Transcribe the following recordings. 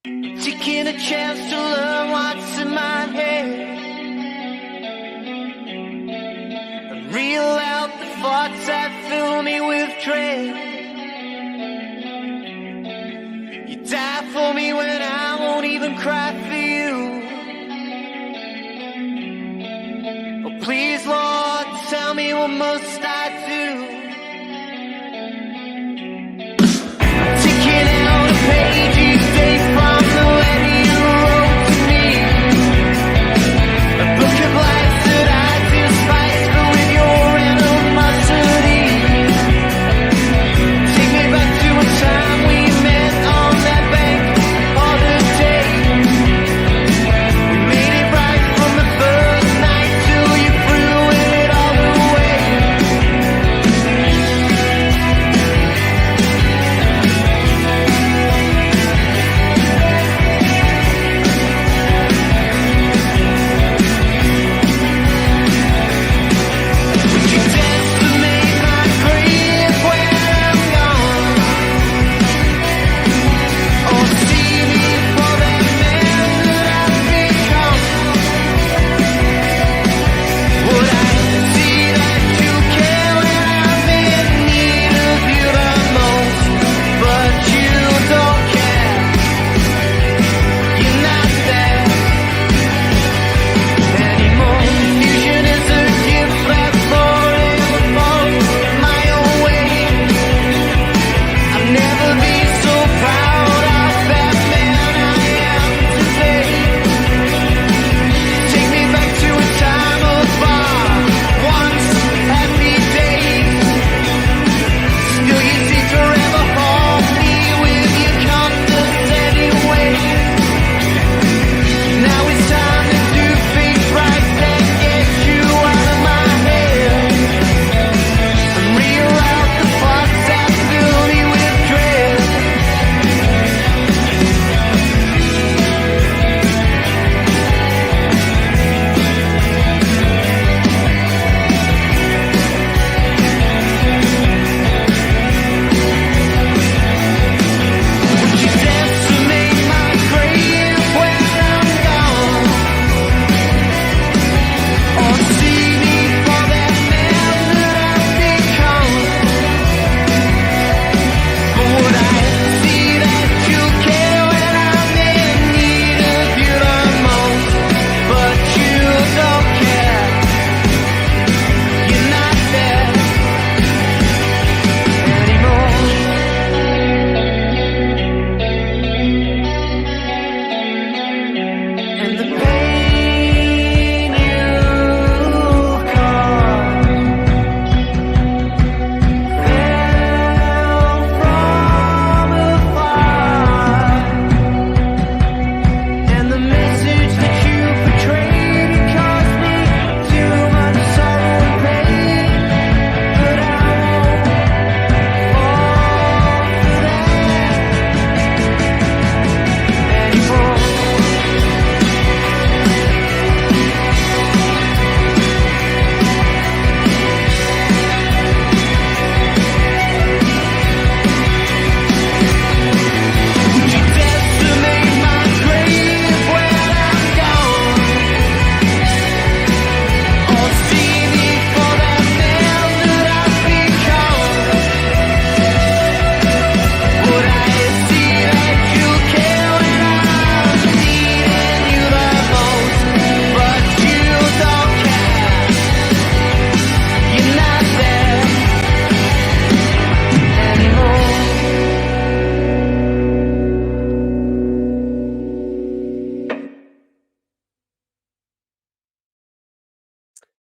Taking a chance to learn what's in my head and reel out the thoughts that fill me with dread. You die for me when I won't even cry for you. Oh, please, Lord, tell me what must I do? I'm taking out a page each day from the letter you wrote to me. A book of lies that I despise, but with your animosity. Take me back to a time we met on that bank holiday. We made it right from the first night till you threw it all away. Would you dance to make my grave when I'm gone? Or see me for that man that I've become? Would I see that you care when I'm in need of you the most? But you don't care. You're not there anymore. Confusion is a gift that forever falls my own way. I'll never be so proud of that man I am today. Take me back to a time of our once happy days. Still you seem to ever haunt me with your condescending ways. Now it's time to do things right and get you out of my head and reel out the thoughts that fill me with dread. Would you dance to make my grave when I'm gone? Or see me for that man that I've become? Or would I see that you care when I'm in need of you the most? But you don't care. You're not there anymore. And the pain you caused fell from afar, and the message that you betrayed it caused me too much sorrow and pain, but I won't fall for that anymore. Would you dance to make my grave when I'm gone? Or see me for that man that I've become? Would I see that you care when I'm needing you the most? But you don't care. You're not there anymore.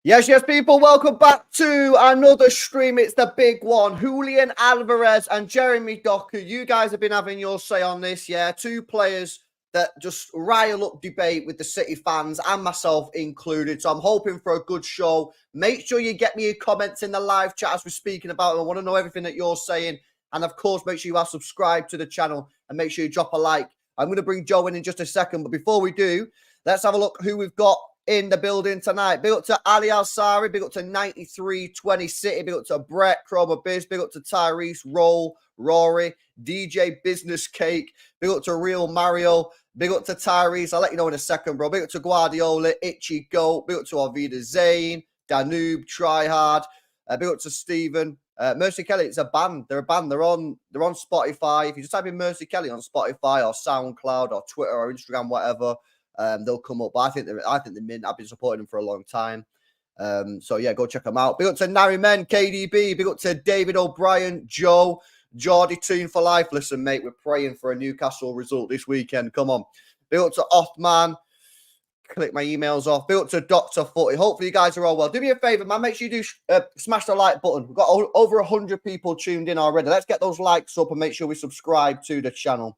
Yes, people, welcome back to another stream. It's the big one. Julian Alvarez and Jeremy Doku. You guys have been having your say on this, yeah? Two players that just rile up debate with the City fans and myself included. So I'm hoping for a good show. Make sure you get me your comments in the live chat as we're speaking about it. I want to know everything that you're saying. And of course, make sure you are subscribed to the channel and make sure you drop a like. I'm going to bring Joe in just a second. But before we do, let's have a look who we've got in the building tonight. Big up to Ali Alsari, big up to 9320 City, big up to Brett, Chroma Biz, big up to Tyrese, Roll, Rory, DJ Business Cake, big up to Real Mario, big up to Tyrese. I'll let you know in a second, bro. Big up to Guardiola, Itchy Goat, big up to Arvida Zane, Danube, Tryhard, big up to Stephen. Mercy Kelly, it's a band. They're a band. They're on Spotify. If you just type in Mercy Kelly on Spotify or SoundCloud or Twitter or Instagram, whatever, they'll come up. But I think they're mint. I've been supporting them for a long time. So yeah, go check them out. Big up to Nary Men, KDB. Big up to David O'Brien, Joe, Geordie Toon for life. Listen, mate, we're praying for a Newcastle result this weekend. Come on. Big up to Othman. Click my emails off. Big up to Dr. Footy. Hopefully you guys are all well. Do me a favor, man. Make sure you do smash the like button. We've got over 100 people tuned in already. Let's get those likes up and make sure we subscribe to the channel.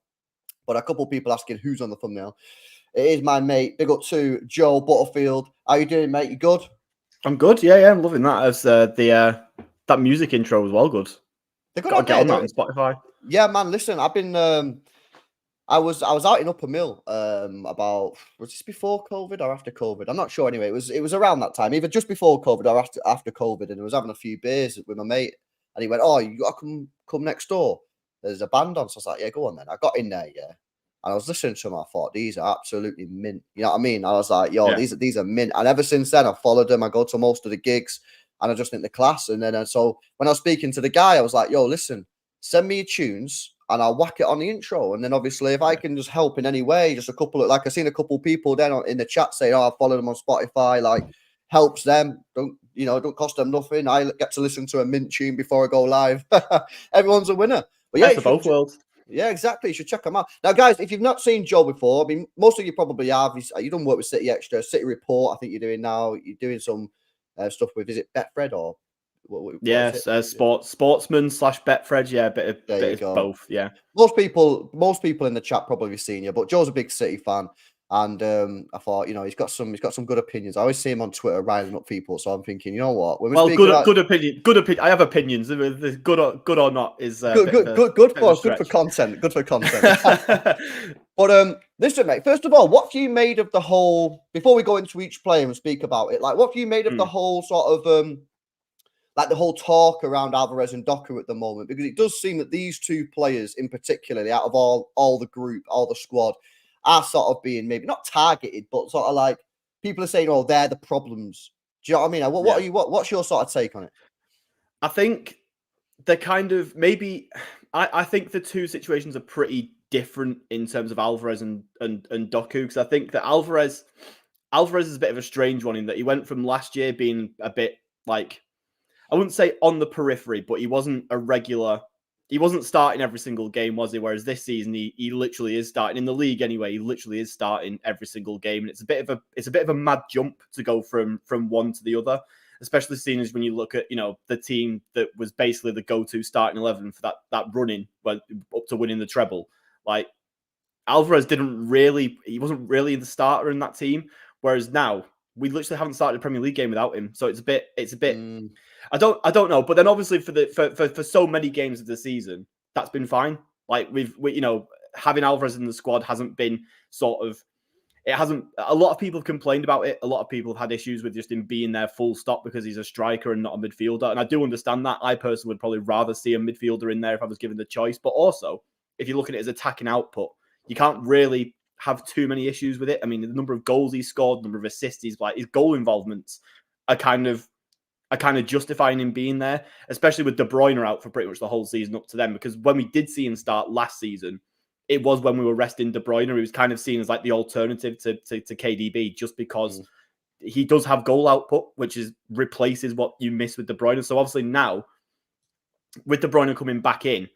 But a couple people asking who's on the thumbnail. It is my mate. Big up to Joe Butterfield. How you doing, mate? You good? I'm good. Yeah, I'm loving that. As that music intro was well good. They're good. Got to get on that on Spotify. Yeah, man. Listen, I've been. I was out in Upper Mill about, was this before COVID or after COVID? I'm not sure. Anyway, it was around that time, either just before COVID or after COVID, and I was having a few beers with my mate, and he went, "Oh, you got to come next door. There's a band on." So I was like, "Yeah, go on then." I got in there, yeah, and I was listening to them. I thought these are absolutely mint. You know what I mean? I was like, "Yo, Yeah. these are mint." And ever since then, I followed them. I go to most of the gigs, and I just think the class. And then so when I was speaking to the guy, I was like, "Yo, listen, send me your tunes." And I'll whack it on the intro. And then obviously, if I can just help in any way, just a couple of, like, I've seen a couple of people then in the chat saying, "Oh, I follow them on Spotify," like, helps them. Don't cost them nothing. I get to listen to a mint tune before I go live. Everyone's a winner. But yeah, Best of both worlds. Yeah, exactly. You should check them out. Now, guys, if you've not seen Joe before, I mean, most of you probably have. You don't work with City Extra, City Report. I think you're doing now. You're doing some stuff with, is it Betfred or? Yes, sportsman / Betfred. Yeah, bit of both. Yeah, most people in the chat probably seen you, but Joe's a big City fan, and I thought, he's got some good opinions. I always see him on Twitter riling up people, so I'm thinking, you know what? Good opinion. I have opinions. Good or not is good for content. Good for content. But listen, mate. First of all, what have you made of the whole? Before we go into each player and speak about it, like, what have you made of the whole sort of like the whole talk around Alvarez and Doku at the moment? Because it does seem that these two players in particular, out of all the group, all the squad, are sort of being maybe not targeted, but sort of like people are saying, "Oh, they're the problems." Do you know what I mean? What's your sort of take on it? I think they're kind of maybe. I think the two situations are pretty different in terms of Alvarez and Doku, because I think that Alvarez is a bit of a strange one in that he went from last year being a bit like, I wouldn't say on the periphery, but he wasn't a regular. He wasn't starting every single game, was he? Whereas this season, he literally is starting in the league anyway. He literally is starting every single game, and it's a bit of a mad jump to go from one to the other, especially seeing as when you look at the team that was basically the go-to starting 11 for that running went up to winning the treble. Like, Alvarez wasn't really the starter in that team, whereas now we literally haven't started a Premier League game without him. So it's a bit. I don't know, but then obviously for so many games of the season, that's been fine. Like we having Alvarez in the squad hasn't been it hasn't. A lot of people have complained about it. A lot of people have had issues with just him being there full stop because he's a striker and not a midfielder. And I do understand that. I personally would probably rather see a midfielder in there if I was given the choice. But also, if you look at it as attacking output, you can't really have too many issues with it. I mean, the number of goals he's scored, the number of assists he's his goal involvements are kind of justifying him being there, especially with De Bruyne out for pretty much the whole season up to them. Because when we did see him start last season, it was when we were resting De Bruyne. He was kind of seen as like the alternative to KDB, just because he does have goal output, which replaces what you miss with De Bruyne. So obviously now, with De Bruyne coming back in,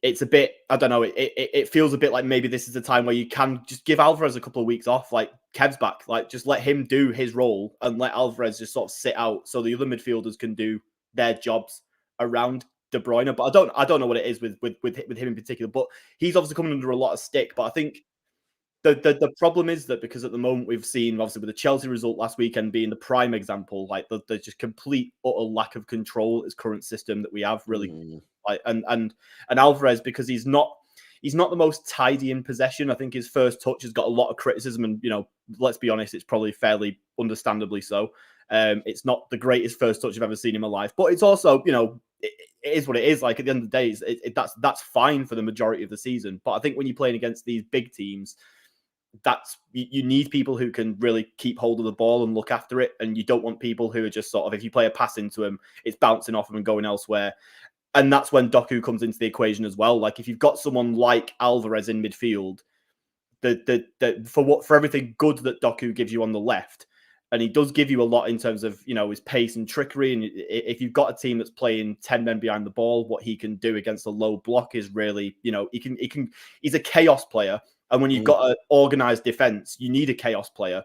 it's a bit, I don't know, it feels a bit like maybe this is the time where you can just give Alvarez a couple of weeks off, like Kev's back, like just let him do his role and let Alvarez just sort of sit out so the other midfielders can do their jobs around De Bruyne. But I don't know what it is with him in particular, but he's obviously coming under a lot of stick. But I think the problem is that because at the moment we've seen, obviously with the Chelsea result last weekend being the prime example, like the just complete utter lack of control his current system that we have really. Like, and Alvarez, because he's not he's not the most tidy in possession. I think his first touch has got a lot of criticism, and let's be honest, it's probably fairly understandably so. It's not the greatest first touch I've ever seen in my life, but it's also, it is what it is. Like, at the end of the day, that's fine for the majority of the season. But I think when you're playing against these big teams, you need people who can really keep hold of the ball and look after it, and you don't want people who are just sort of, if you play a pass into him, it's bouncing off him and going elsewhere. And that's when Doku comes into the equation as well. Like, if you've got someone like Alvarez in midfield, for everything good that Doku gives you on the left, and he does give you a lot in terms of his pace and trickery. And if you've got a team that's playing 10 men behind the ball, what he can do against a low block is really, he's a chaos player. And when you've got an organized defense, you need a chaos player.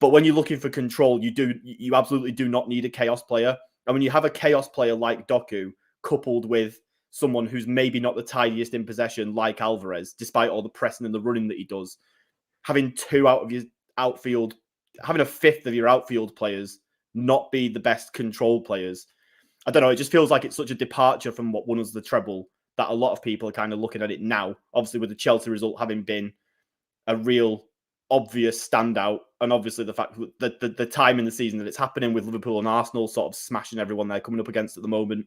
But when you're looking for control, you absolutely do not need a chaos player. And when you have a chaos player like Doku, coupled with someone who's maybe not the tidiest in possession, like Alvarez, despite all the pressing and the running that he does, having two out of your outfield, having a fifth of your outfield players not be the best control players, I don't know. It just feels like it's such a departure from what won us the treble that a lot of people are kind of looking at it now. Obviously, with the Chelsea result having been a real obvious standout, and obviously the fact that the time in the season that it's happening, with Liverpool and Arsenal sort of smashing everyone they're coming up against at the moment.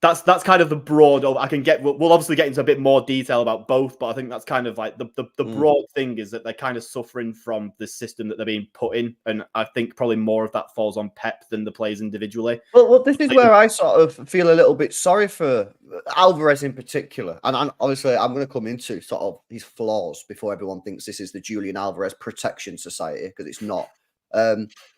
That's kind of the broad. We'll obviously get into a bit more detail about both, but I think that's kind of like the broad thing is that they're kind of suffering from the system that they're being put in, and I think probably more of that falls on Pep than the players individually. Well, this is where I sort of feel a little bit sorry for Alvarez in particular, and obviously I'm going to come into sort of his flaws before everyone thinks this is the Julian Alvarez Protection Society, because it's not.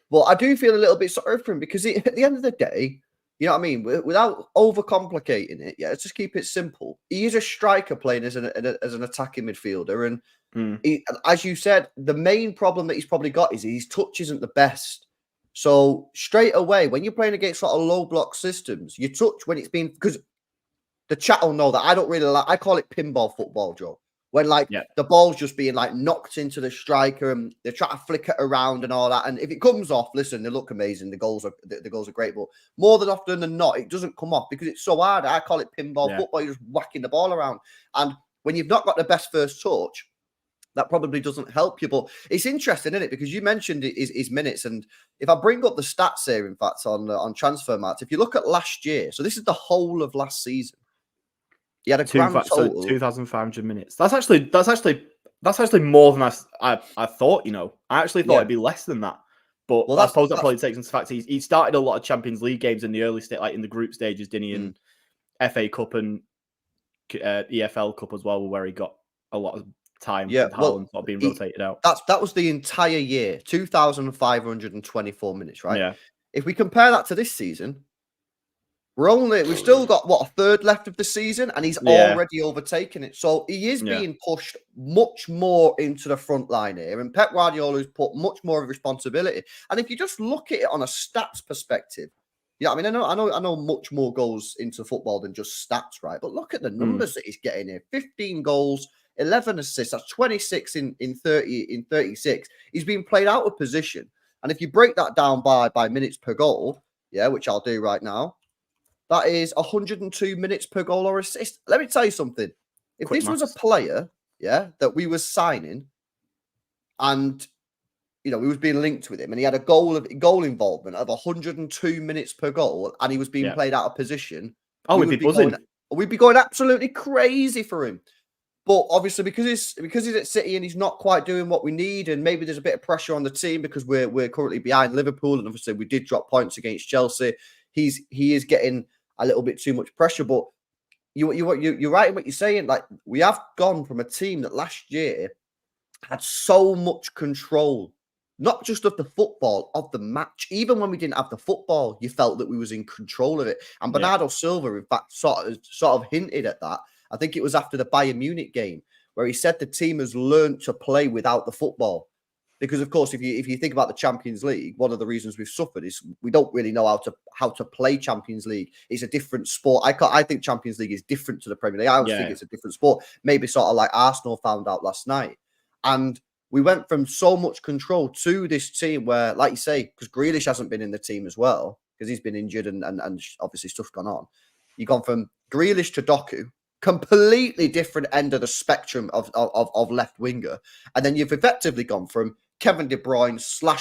But I do feel a little bit sorry for him, because at the end of the day, you know what I mean? Without overcomplicating it, let's just keep it simple. He is a striker playing as an attacking midfielder. And as you said, the main problem that he's probably got is his touch isn't the best. So straight away, when you're playing against sort of low block systems, your touch, when it's been, because the chat will know that I don't really like, I call it pinball football, Joe. When the ball's just being knocked into the striker and they try to flick it around and all that. And if it comes off, listen, they look amazing. The goals are great, but more than often than not, it doesn't come off because it's so hard. I call it pinball football. You're just whacking the ball around. And when you've not got the best first touch, that probably doesn't help you. But it's interesting, isn't it? Because you mentioned his minutes. And if I bring up the stats here, in fact, on transfer marks, if you look at last year, so this is the whole of last season. He had a grand total. 2,500 minutes. That's actually more than I thought. I actually thought it'd be less than that. But I suppose that probably takes into fact he started a lot of Champions League games in the early state, like in the group stages, didn't he? And FA Cup and EFL Cup as well, where he got a lot of time. Yeah, sort of being rotated out. That was the entire year, 2,524 minutes, right? Yeah. If we compare that to this season, we've still got a third left of the season, and he's already overtaken it. So he is being pushed much more into the front line here, and Pep Guardiola has put much more of responsibility. And if you just look at it on a stats perspective, I know much more goes into football than just stats, right? But look at the numbers that he's getting here: 15 goals, 11 assists. That's 26 in 36. He's been played out of position, and if you break that down by minutes per goal, which I'll do right now. That is 102 minutes per goal or assist. Let me tell you something. If this was a player, that we were signing, and we was being linked with him, and he had a goal involvement of 102 minutes per goal, and he was being played out of position, we'd be buzzing. We'd be going absolutely crazy for him. But obviously, because he's at City and he's not quite doing what we need, and maybe there's a bit of pressure on the team because we're currently behind Liverpool, and obviously we did drop points against Chelsea. He is getting a little bit too much pressure, but you're right in what you're saying. Like, we have gone from a team that last year had so much control, not just of the football, of the match. Even when we didn't have the football, you felt that we was in control of it. And Bernardo Silva, in fact, sort of hinted at that. I think it was after the Bayern Munich game where he said the team has learned to play without the football. Because, of course, if you think about the Champions League, one of the reasons we've suffered is we don't really know how to play Champions League. It's a different sport. I think Champions League is different to the Premier League. I always think it's a different sport. Maybe sort of like Arsenal found out last night. And we went from so much control to this team where, like you say, because Grealish hasn't been in the team as well, because he's been injured and obviously stuff's gone on. You've gone from Grealish to Doku, completely different end of the spectrum of left winger. And then you've effectively gone from Kevin De Bruyne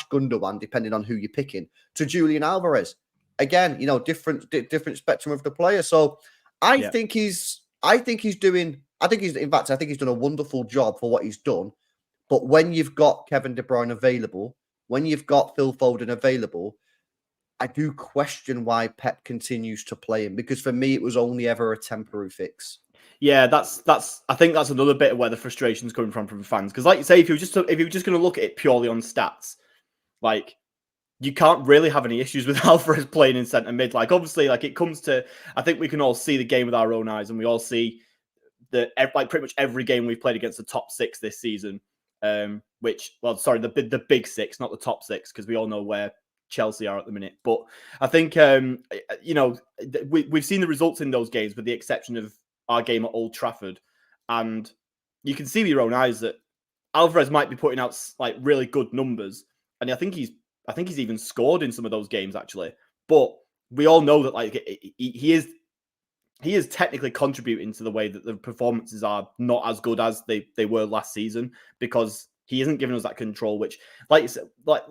/ Gundogan, depending on who you're picking, to Julian Alvarez. Again, different spectrum of the player. So I think he's done a wonderful job for what he's done. But when you've got Kevin De Bruyne available, when you've got Phil Foden available, I do question why Pep continues to play him, because for me, it was only ever a temporary fix. Yeah, I think that's another bit of where the frustration's coming from fans. Because, like you say, if you're just going to look at it purely on stats, like, you can't really have any issues with Alvarez playing in centre mid. Like, obviously, like, it comes to, I think we can all see the game with our own eyes, and we all see that, like, pretty much every game we've played against the top six this season. The big six, not the top six, because we all know where Chelsea are at the minute. But I think we've seen the results in those games, with the exception of our game at Old Trafford, and you can see with your own eyes that Alvarez might be putting out like really good numbers, and I think he's even scored in some of those games actually. But we all know that like he is technically contributing to the way that the performances are not as good as they were last season, because he isn't giving us that control, which, like you said, like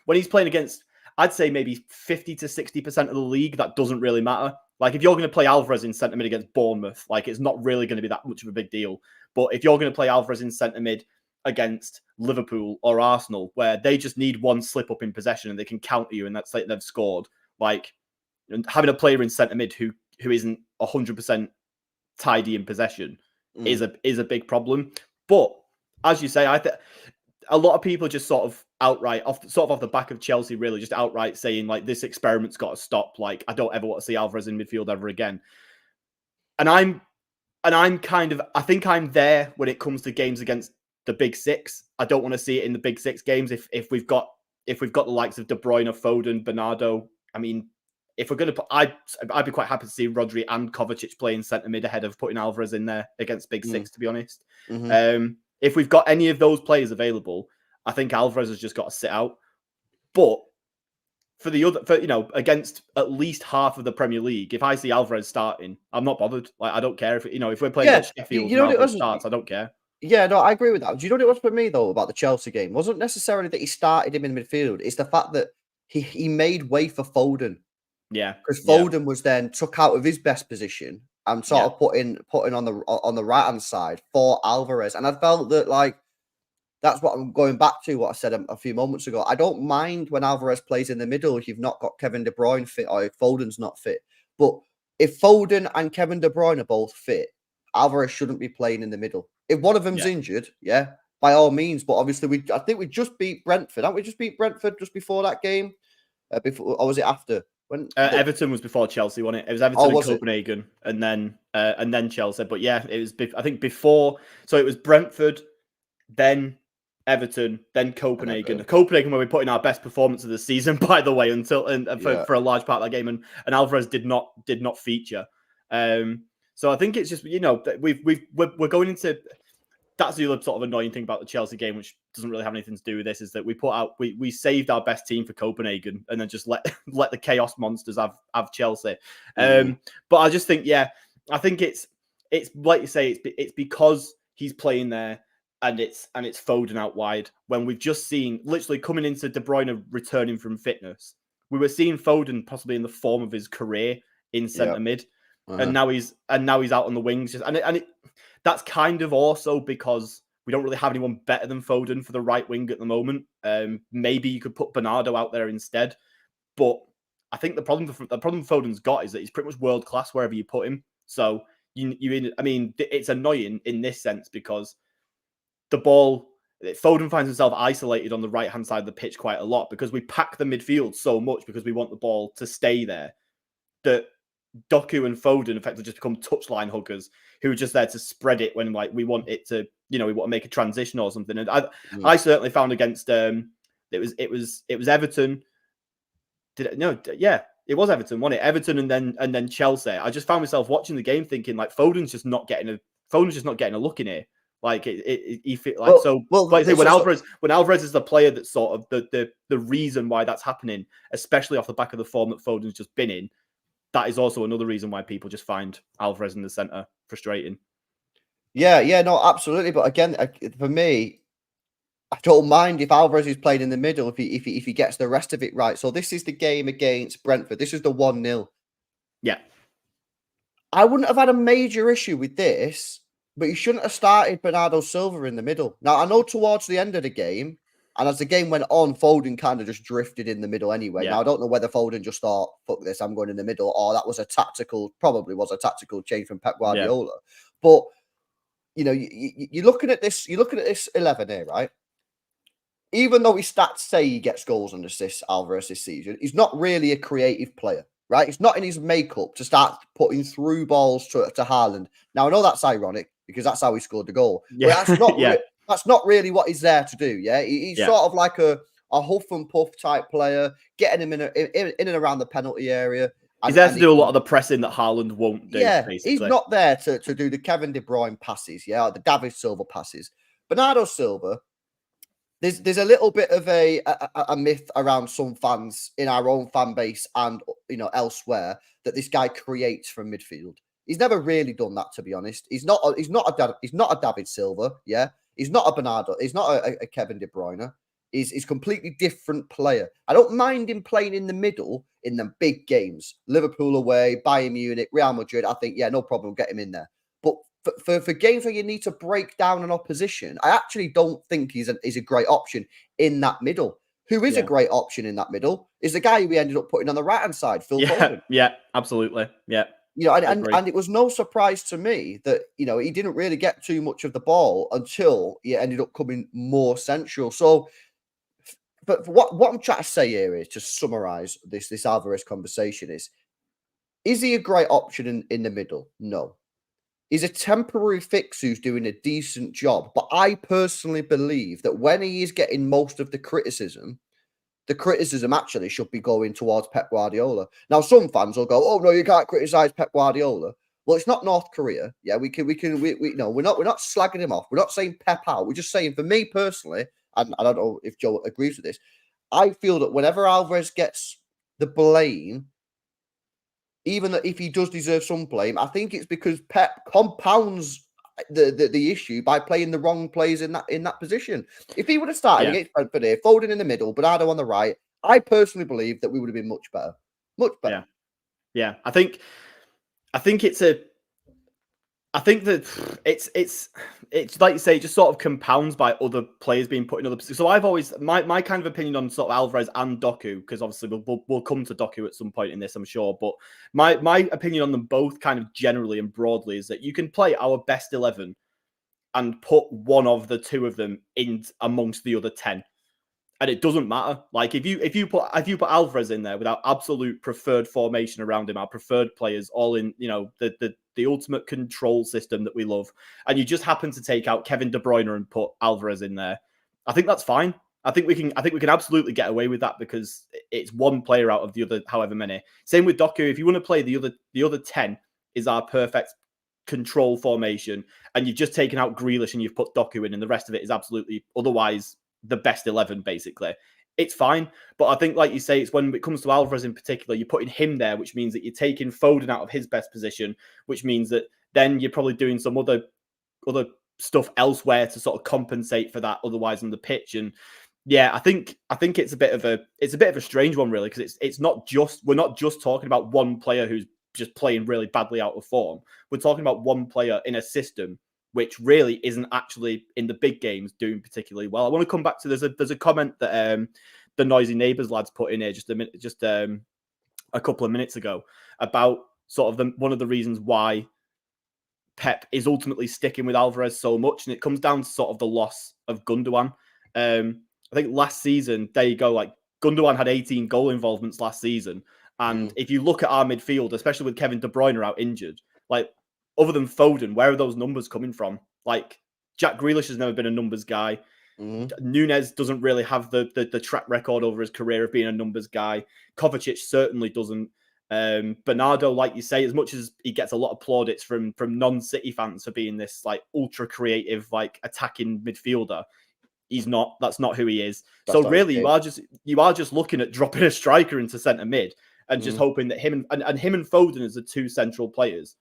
when he's playing against, I'd say maybe 50 to 60% of the league, that doesn't really matter. Like, if you're going to play Alvarez in centre mid against Bournemouth, like, it's not really going to be that much of a big deal. But if you're going to play Alvarez in centre mid against Liverpool or Arsenal, where they just need one slip up in possession and they can counter you, and that's like they've scored, like, having a player in centre mid who isn't 100% tidy in possession is a big problem. But as you say, a lot of people just sort of outright off the back of Chelsea, really just outright saying like, this experiment's got to stop. Like, I don't ever want to see Alvarez in midfield ever again. And I'm kind of, I think I'm there when it comes to games against the big six. I don't want to see it in the big six games. If we've got the likes of De Bruyne, Foden, Bernardo, I mean, if we're going to put, I'd be quite happy to see Rodri and Kovacic playing centre mid ahead of putting Alvarez in there against big six, to be honest. Mm-hmm. If we've got any of those players available, I think Alvarez has just got to sit out. But against at least half of the Premier League, if I see Alvarez starting, I'm not bothered. Like, I don't care if we're playing against Sheffield and Alvarez starts, I don't care. Yeah, no, I agree with that. Do you know what it was for me though about the Chelsea game? It wasn't necessarily that he started him in midfield. It's the fact that he made way for Foden. Yeah, because Foden was then took out of his best position and sort of putting on the right hand side for Alvarez, and I felt that like that's what I'm going back to what I said a few moments ago. I don't mind when Alvarez plays in the middle if you've not got Kevin De Bruyne fit or if Foden's not fit, but if Foden and Kevin De Bruyne are both fit, Alvarez shouldn't be playing in the middle. If one of them's injured, by all means. But obviously, I think we just beat Brentford. Haven't we just beat Brentford just before that game? Or was it after? Everton was before Chelsea, wasn't it? It was Everton and Copenhagen, and then Chelsea. But yeah, it was. I think before. So it was Brentford, then Everton, then Copenhagen. Copenhagen, where we put in our best performance of the season, by the way, for a large part of that game, and Alvarez did not feature. So I think it's just we're going into. That's the other sort of annoying thing about the Chelsea game, which doesn't really have anything to do with this, is that we saved our best team for Copenhagen and then just let the chaos monsters have Chelsea. But I just think, I think it's like you say, it's because he's playing there and it's Foden out wide, when we've just seen literally coming into De Bruyne returning from fitness. We were seeing Foden possibly in the form of his career in centre mid. And now he's out on the wings, that's kind of also because we don't really have anyone better than Foden for the right wing at the moment. Maybe you could put Bernardo out there instead, but I think the problem Foden's got is that he's pretty much world class wherever you put him. So it's annoying in this sense because the ball, Foden finds himself isolated on the right hand side of the pitch quite a lot because we pack the midfield so much because we want the ball to stay there that Doku and Foden effectively just become touchline huggers who are just there to spread it when like we want it to, we want to make a transition or something. And I certainly found against it was Everton. It was Everton, wasn't it? Everton and then Chelsea. I just found myself watching the game thinking like Foden's just not getting a look in here. Like he fit like when Alvarez is the player that's sort of the reason why that's happening, especially off the back of the form that Foden's just been in. that is also another reason why people just find Alvarez in the centre frustrating. Yeah, no, absolutely. But again, for me, I don't mind if Alvarez is playing in the middle if he gets the rest of it right. So this is the game against Brentford. This is the 1-0. Yeah. I wouldn't have had a major issue with this, but you shouldn't have started Bernardo Silva in the middle. Now, I know towards the end of the game, and as the game went on, Foden kind of just drifted in the middle anyway. Yeah. Now, I don't know whether Foden just thought, fuck this, I'm going in the middle, or that was probably was a tactical change from Pep Guardiola. But, you know, you're looking at this 11 here, right? Even though his stats say he gets goals and assists, Alvarez this season, he's not really a creative player, right? It's not in his makeup to start putting through balls to Haaland. Now, I know that's ironic because that's how he scored the goal. Yeah. But that's not really what he's there to do, yeah? He's sort of like a huff and puff type player, getting him in and around the penalty area. He's there to do a lot of the pressing that Haaland won't do, basically. He's not there to do the Kevin De Bruyne passes, or the David Silva passes. Bernardo Silva, there's a little bit of a myth around some fans in our own fan base and elsewhere that this guy creates from midfield. He's never really done that, to be honest. He's not a David Silva, yeah. He's not a Bernardo. He's not a Kevin De Bruyne. He's completely different player. I don't mind him playing in the middle in the big games, Liverpool away, Bayern Munich, Real Madrid. I think no problem, get him in there. But for games where you need to break down an opposition, I actually don't think he's a great option in that middle. Who is a great option in that middle is the guy who we ended up putting on the right-hand side, Phil Foden. Yeah, absolutely. Yeah. And it was no surprise to me that, he didn't really get too much of the ball until he ended up coming more central. So, but what I'm trying to say here is, to summarize this Alvarez conversation is he a great option in the middle? No. He's a temporary fix who's doing a decent job. But I personally believe that when he is getting most of the criticism actually should be going towards Pep Guardiola. Now, some fans will go, "Oh no, you can't criticize Pep Guardiola." Well, it's not North Korea. Yeah, we no, we're not slagging him off. We're not saying Pep out. We're just saying, for me personally, and I don't know if Joe agrees with this, I feel that whenever Alvarez gets the blame, even that if he does deserve some blame, I think it's because Pep compounds the issue by playing the wrong players in that position. If he would have started against Brentford here, Foden in the middle, Bernardo on the right, I personally believe that we would have been much better. Much better. Yeah. I think that it's like you say, just sort of compounds by other players being put in other positions. So I've always my kind of opinion on sort of Alvarez and Doku, because obviously we'll come to Doku at some point in this, I'm sure. But my opinion on them both, kind of generally and broadly, is that you can play our best 11 and put one of the two of them in amongst the other 10. And it doesn't matter. Like if you put Alvarez in there with our absolute preferred formation around him, our preferred players, all in the ultimate control system that we love, and you just happen to take out Kevin De Bruyne and put Alvarez in there, I think that's fine. I think we can absolutely get away with that because it's one player out of the other however many. Same with Doku. If you want to play the other 10 is our perfect control formation, and you've just taken out Grealish and you've put Doku in, and the rest of it is absolutely otherwise the best 11, basically. It's fine. But I think, like you say, it's when it comes to Alvarez in particular, you're putting him there, which means that you're taking Foden out of his best position, which means that then you're probably doing some other stuff elsewhere to sort of compensate for that otherwise on the pitch. And yeah, I think it's a bit of a strange one, really, because we're not just talking about one player who's just playing really badly out of form. We're talking about one player in a system which really isn't actually in the big games doing particularly well. I want to come back to there's a comment that the Noisy Neighbours lads put in here just a couple of minutes ago about sort of one of the reasons why Pep is ultimately sticking with Alvarez so much, and it comes down to sort of the loss of Gundogan. I think last season, there you go, like Gundogan had 18 goal involvements last season, and if you look at our midfield, especially with Kevin De Bruyne out injured, like, other than Foden, where are those numbers coming from? Like, Jack Grealish has never been a numbers guy. Nunez doesn't really have the track record over his career of being a numbers guy. Kovacic certainly doesn't. Bernardo, like you say, as much as he gets a lot of plaudits from non-City fans for being this like ultra creative, like attacking midfielder, he's not. That's not who he is. So really, you are just looking at dropping a striker into centre mid and just hoping that him and Foden as the two central players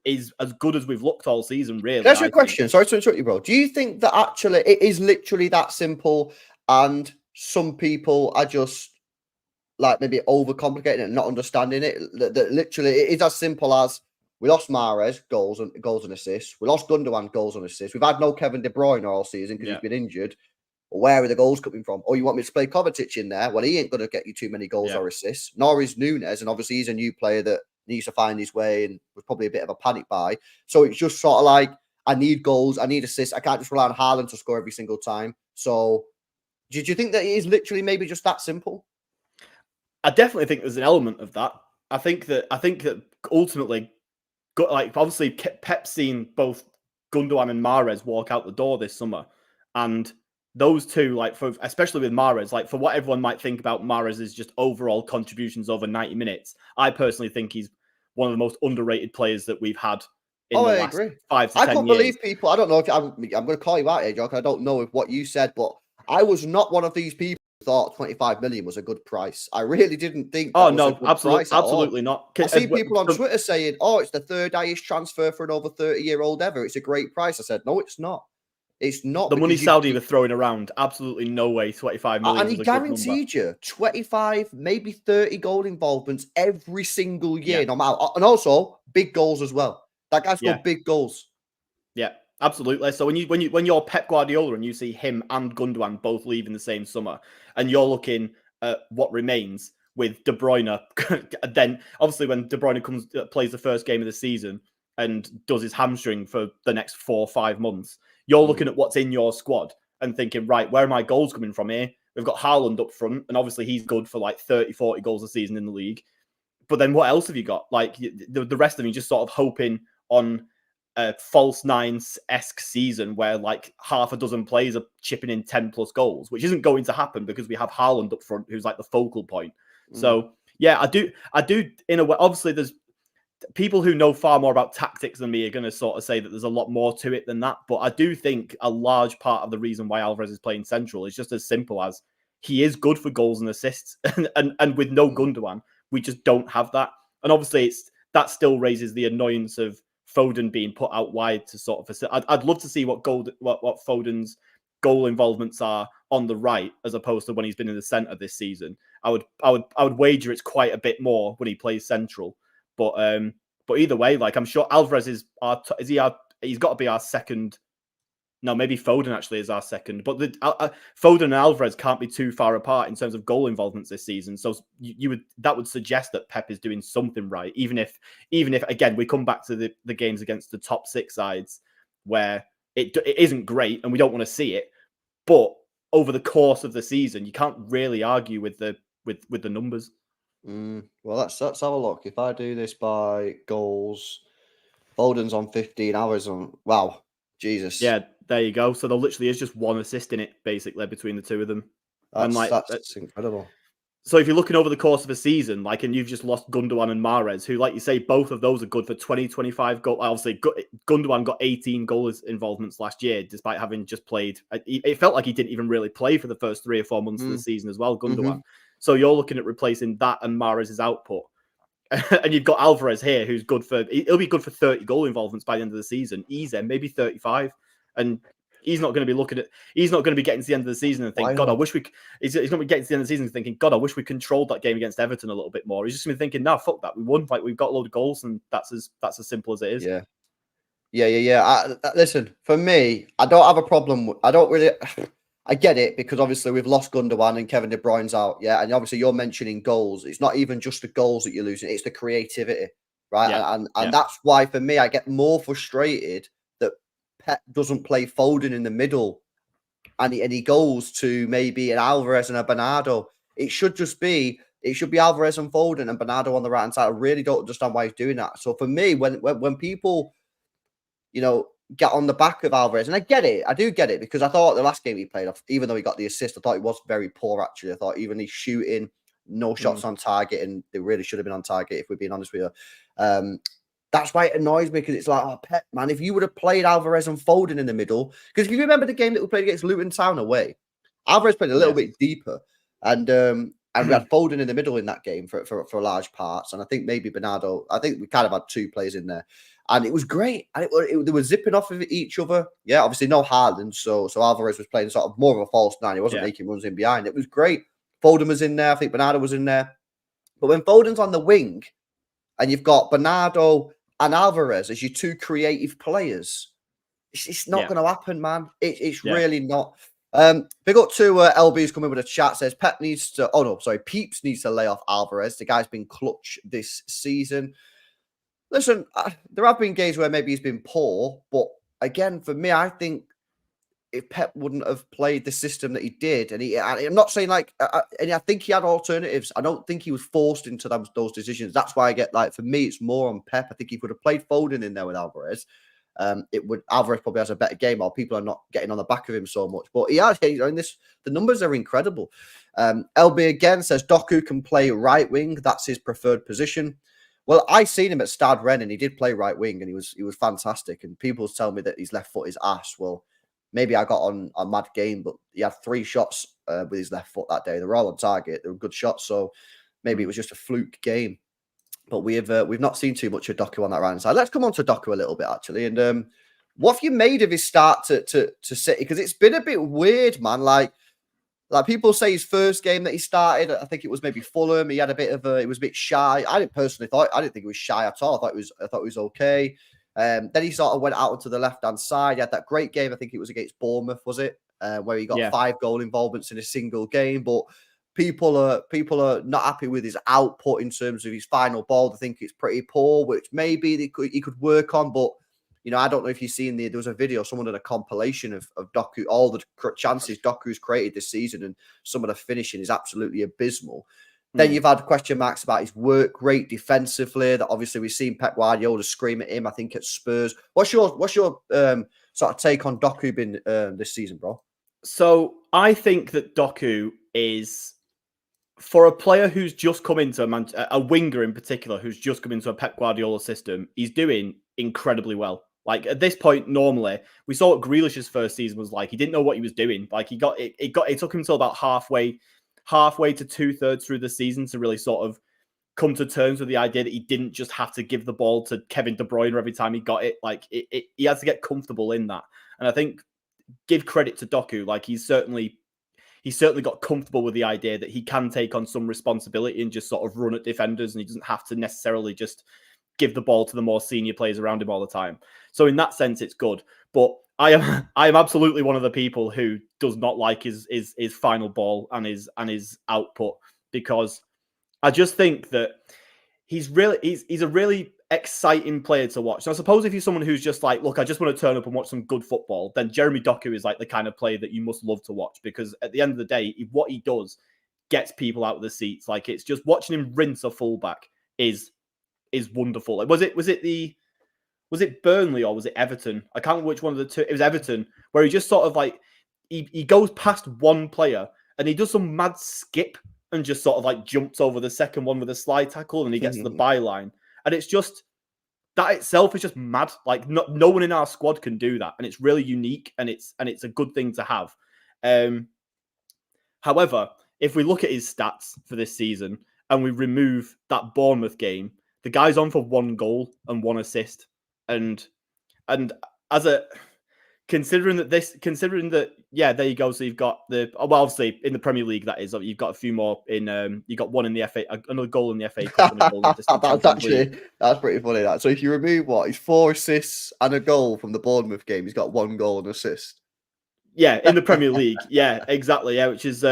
is as good as we've looked all season, really. That's your question. Sorry to interrupt you, bro. Do you think that actually it is literally that simple and some people are just like maybe overcomplicating it and not understanding it? That literally it is as simple as we lost Mahrez, goals and assists. We lost Gundogan, goals and assists. We've had no Kevin De Bruyne all season because he's been injured. Where are the goals coming from? Oh, you want me to play Kovacic in there? Well, he ain't going to get you too many goals or assists. Nor is Nunes, and obviously he's a new player that needs to find his way and was probably a bit of a panic buy. So it's just sort of like, I need goals, I need assists. I can't just rely on Haaland to score every single time. So did you think that it is literally maybe just that simple? I definitely think there's an element of that. I think that ultimately, like obviously Pep's seen both Gundogan and Mahrez walk out the door this summer, and those two, like especially with Mahrez, like for what everyone might think about Mahrez's just overall contributions over 90 minutes, I personally think he's one of the most underrated players that we've had in the last 5 to 10 years. I can't believe people. I don't know if I'm going to call you out here, Jock. I don't know if what you said, but I was not one of these people who thought 25 million was a good price. I really didn't think. Oh no, absolutely not. I see people on Twitter saying, "Oh, it's the third highest transfer for an over 30-year-old ever. It's a great price." I said, "No, it's not. It's not." The money Saudi were throwing around, absolutely no way 25 million. And he guaranteed you 25, maybe 30 goal involvements every single year, no matter. And also big goals as well. That guy's got big goals. Yeah, absolutely. So when you're Pep Guardiola and you see him and Gundogan both leave in the same summer, and you're looking at what remains with De Bruyne, then obviously when De Bruyne plays the first game of the season and does his hamstring for the next 4 or 5 months, you're looking at what's in your squad and thinking, right, where are my goals coming from here? We've got Haaland up front, and obviously he's good for like 30, 40 goals a season in the league. But then what else have you got? Like the rest of them, you're just sort of hoping on a false nines-esque season where like half a dozen players are chipping in 10 plus goals, which isn't going to happen because we have Haaland up front, who's like the focal point. So yeah, I do in a way. Obviously, there's people who know far more about tactics than me are going to sort of say that there's a lot more to it than that. But I do think a large part of the reason why Alvarez is playing central is just as simple as he is good for goals and assists, and with no Gundogan, we just don't have that. And obviously, that still raises the annoyance of Foden being put out wide to sort of. I'd love to see what Foden's goal involvements are on the right as opposed to when he's been in the centre this season. I would wager it's quite a bit more when he plays central. But either way, like I'm sure Alvarez he's got to be our second. No, maybe Foden actually is our second. But Foden and Alvarez can't be too far apart in terms of goal involvements this season. So that would suggest that Pep is doing something right, even if again we come back to the games against the top 6 sides where it isn't great and we don't want to see it. But over the course of the season, you can't really argue with the numbers. Well, let's have a look. If I do this by goals, Foden's on 15 hours on. Wow, Jesus. Yeah, there you go. So there literally is just one assist in it, basically, between the two of them. That's incredible. So if you're looking over the course of a season, like, and you've just lost Gundogan and Mahrez, who, like you say, both of those are good for 20, 25 goals. Obviously, Gundogan got 18 goal involvements last year, despite having just played. It felt like he didn't even really play for the first 3 or 4 months of the season as well, Gundogan. So you're looking at replacing that and Mahrez's output. And you've got Alvarez here, who's he'll be good for 30 goal involvements by the end of the season. Easy, maybe 35. And he's not going to be getting to the end of the season and think, God, I wish he's going to be getting to the end of the season and thinking, God, I wish we controlled that game against Everton a little bit more. He's just going to be thinking, no, fuck that. We won. Like, we've got a load of goals, and that's as simple as it is. Yeah. Listen, for me, I don't have a problem. I get it because obviously we've lost Gundogan and Kevin De Bruyne's out. Yeah. And obviously you're mentioning goals. It's not even just the goals that you're losing. It's the creativity, right? Yeah. And that's why for me, I get more frustrated that Pep doesn't play Foden in the middle and he goes to maybe an Alvarez and a Bernardo. It should be Alvarez and Foden and Bernardo on the right hand side. I really don't understand why he's doing that. So for me, when people, get on the back of Alvarez, and I get it. I do get it because I thought the last game he played, even though he got the assist, I thought he was very poor, actually. I thought even his shooting, no shots on target, and they really should have been on target, if we're being honest with you. That's why it annoys me because it's like, oh, Pep, man, if you would have played Alvarez and Foden in the middle, because if you remember the game that we played against Luton Town away, Alvarez played a little bit deeper, and And we had Foden in the middle in that game for large parts. And I think maybe Bernardo, I think we kind of had 2 players in there. And it was great. And they were zipping off of each other. Yeah, obviously no Haaland. So Alvarez was playing sort of more of a false 9. He wasn't making runs in behind. It was great. Foden was in there. I think Bernardo was in there. But when Foden's on the wing and you've got Bernardo and Alvarez as your 2 creative players, it's not going to happen, man. It's really not. Big up to LB's coming with a chat, says Peeps needs to lay off Alvarez. The guy's been clutch this season. Listen, there have been games where maybe he's been poor, but again, for me, I think if Pep wouldn't have played the system that he did, and I'm not saying and I think he had alternatives. I don't think he was forced into those decisions. That's why I get for me, it's more on Pep. I think he would have played Foden in there with Alvarez. Alvarez probably has a better game, or people are not getting on the back of him so much. But the numbers are incredible. LB again says Doku can play right wing. That's his preferred position. Well, I seen him at Stade Rennes, and he did play right wing, and he was fantastic. And people tell me that his left foot is ass. Well, maybe I got on a mad game, but he had 3 shots with his left foot that day. They were all on target. They were good shots, so maybe it was just a fluke game. But we've not seen too much of Doku on that right side. Let's come on to Doku a little bit, actually. And what have you made of his start to City? Because it's been a bit weird, man. Like people say his first game that he started, I think it was maybe Fulham. He had he was a bit shy. I didn't think he was shy at all. I thought it was okay. Then he sort of went out onto the left-hand side. He had that great game. I think it was against Bournemouth, was it? Where he got 5 goal involvements in a single game. But people are not happy with his output in terms of his final ball. They think it's pretty poor, which maybe he could work on. But I don't know if you've seen there was a video, someone did a compilation of Doku, all the chances Doku's created this season, and some of the finishing is absolutely abysmal. Then you've had question marks about his work rate defensively. That obviously we've seen Pep Guardiola scream at him, I think, at Spurs. What's your sort of take on Doku been this season, bro? So I think that Doku is, for a player who's just come into a winger in particular, who's just come into a Pep Guardiola system, he's doing incredibly well. Like at this point, normally we saw what Grealish's first season was like. He didn't know what he was doing. Like it took him until about halfway to 2/3 through the season to really sort of come to terms with the idea that he didn't just have to give the ball to Kevin De Bruyne every time he got it. Like he had to get comfortable in that. And I think give credit to Doku. Like he's certainly got comfortable with the idea that he can take on some responsibility and just sort of run at defenders, and he doesn't have to necessarily just give the ball to the more senior players around him all the time. So in that sense, it's good. But I am absolutely one of the people who does not like his final ball and his output, because I just think that he's a really exciting player to watch. So I suppose if you're someone who's just like, look, I just want to turn up and watch some good football, then Jeremy Doku is like the kind of player that you must love to watch, because at the end of the day, what he does gets people out of the seats. Like it's just watching him rinse a fullback is wonderful. Like, was it Burnley or was it Everton? I can't remember which one of the two. It was Everton, where he just sort of like he goes past one player and he does some mad skip and just sort of like jumps over the second one with a slide tackle, and he gets to the byline. And it's just, that itself is just mad. Like no one in our squad can do that, and it's really unique, and it's a good thing to have. However, if we look at his stats for this season and we remove that Bournemouth game, the guy's on for 1 goal and 1 assist. And as a considering that, yeah, there you go. So you've got obviously in the Premier League, that is, you've got a few more in. You got one in the FA, another goal in the FA Cup, and a goal in the that's pretty funny. That, so if you remove he's 4 assists and a goal from the Bournemouth game, he's got 1 goal and assist. Yeah, in the Premier League. Yeah, exactly. Yeah, which is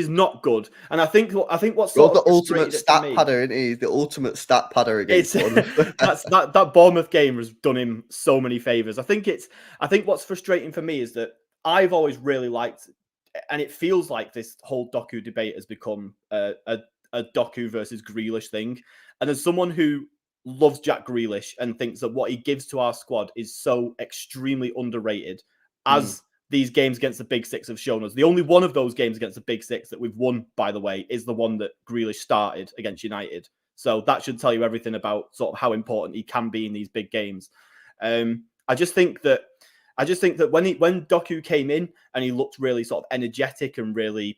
not good. And I think what's sort the of ultimate stat padder, isn't he? The ultimate stat padder against that Bournemouth game has done him so many favors. I think what's frustrating for me is that I've always really liked, and it feels like this whole Doku debate has become a Doku versus Grealish thing. And as someone who loves Jack Grealish and thinks that what he gives to our squad is so extremely underrated, as these games against the Big Six have shown us. The only one of those games against the Big Six that we've won, by the way, is the one that Grealish started against United. So that should tell you everything about sort of how important he can be in these big games. I just think that when Doku came in and he looked really sort of energetic and really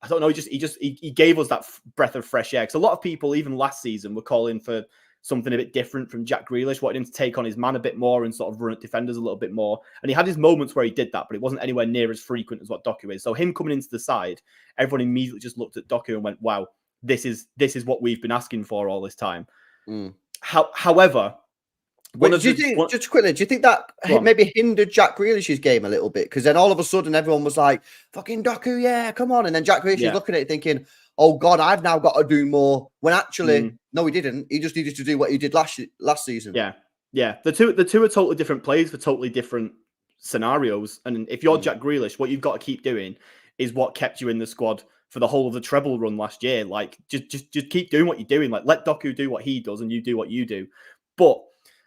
I don't know. He gave us that breath of fresh air. Because a lot of people, even last season, were calling for something a bit different from Jack Grealish, wanted him to take on his man a bit more and sort of run at defenders a little bit more. And he had his moments where he did that, but it wasn't anywhere near as frequent as what Doku is. So him coming into the side, everyone immediately just looked at Doku and went, "Wow, this is what we've been asking for all this time." However, just quickly, do you think that maybe hindered Jack Grealish's game a little bit? Because then all of a sudden everyone was like, "Fucking Doku, yeah, come on!" And then Jack Grealish is looking at it thinking, "Oh God, I've now got to do more." When actually, no, he didn't. He just needed to do what he did last season. Yeah. The two are totally different plays for totally different scenarios. And if you're Jack Grealish, what you've got to keep doing is what kept you in the squad for the whole of the treble run last year. Like, just keep doing what you're doing. Like, let Doku do what he does, and you do what you do. But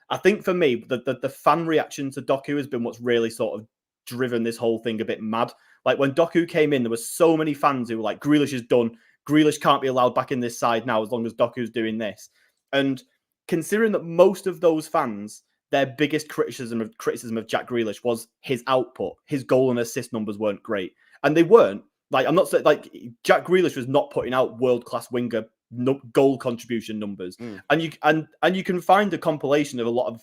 I think for me, the fan reaction to Doku has been what's really sort of driven this whole thing a bit mad. Like when Doku came in, there were so many fans who were like, "Grealish is done. Grealish can't be allowed back in this side now as long as Doku's doing this." And considering that most of those fans, their biggest criticism of Jack Grealish was his output, his goal and assist numbers weren't great, and they weren't. Like, I'm not saying like Jack Grealish was not putting out world-class winger goal contribution numbers, and you can find a compilation of a lot of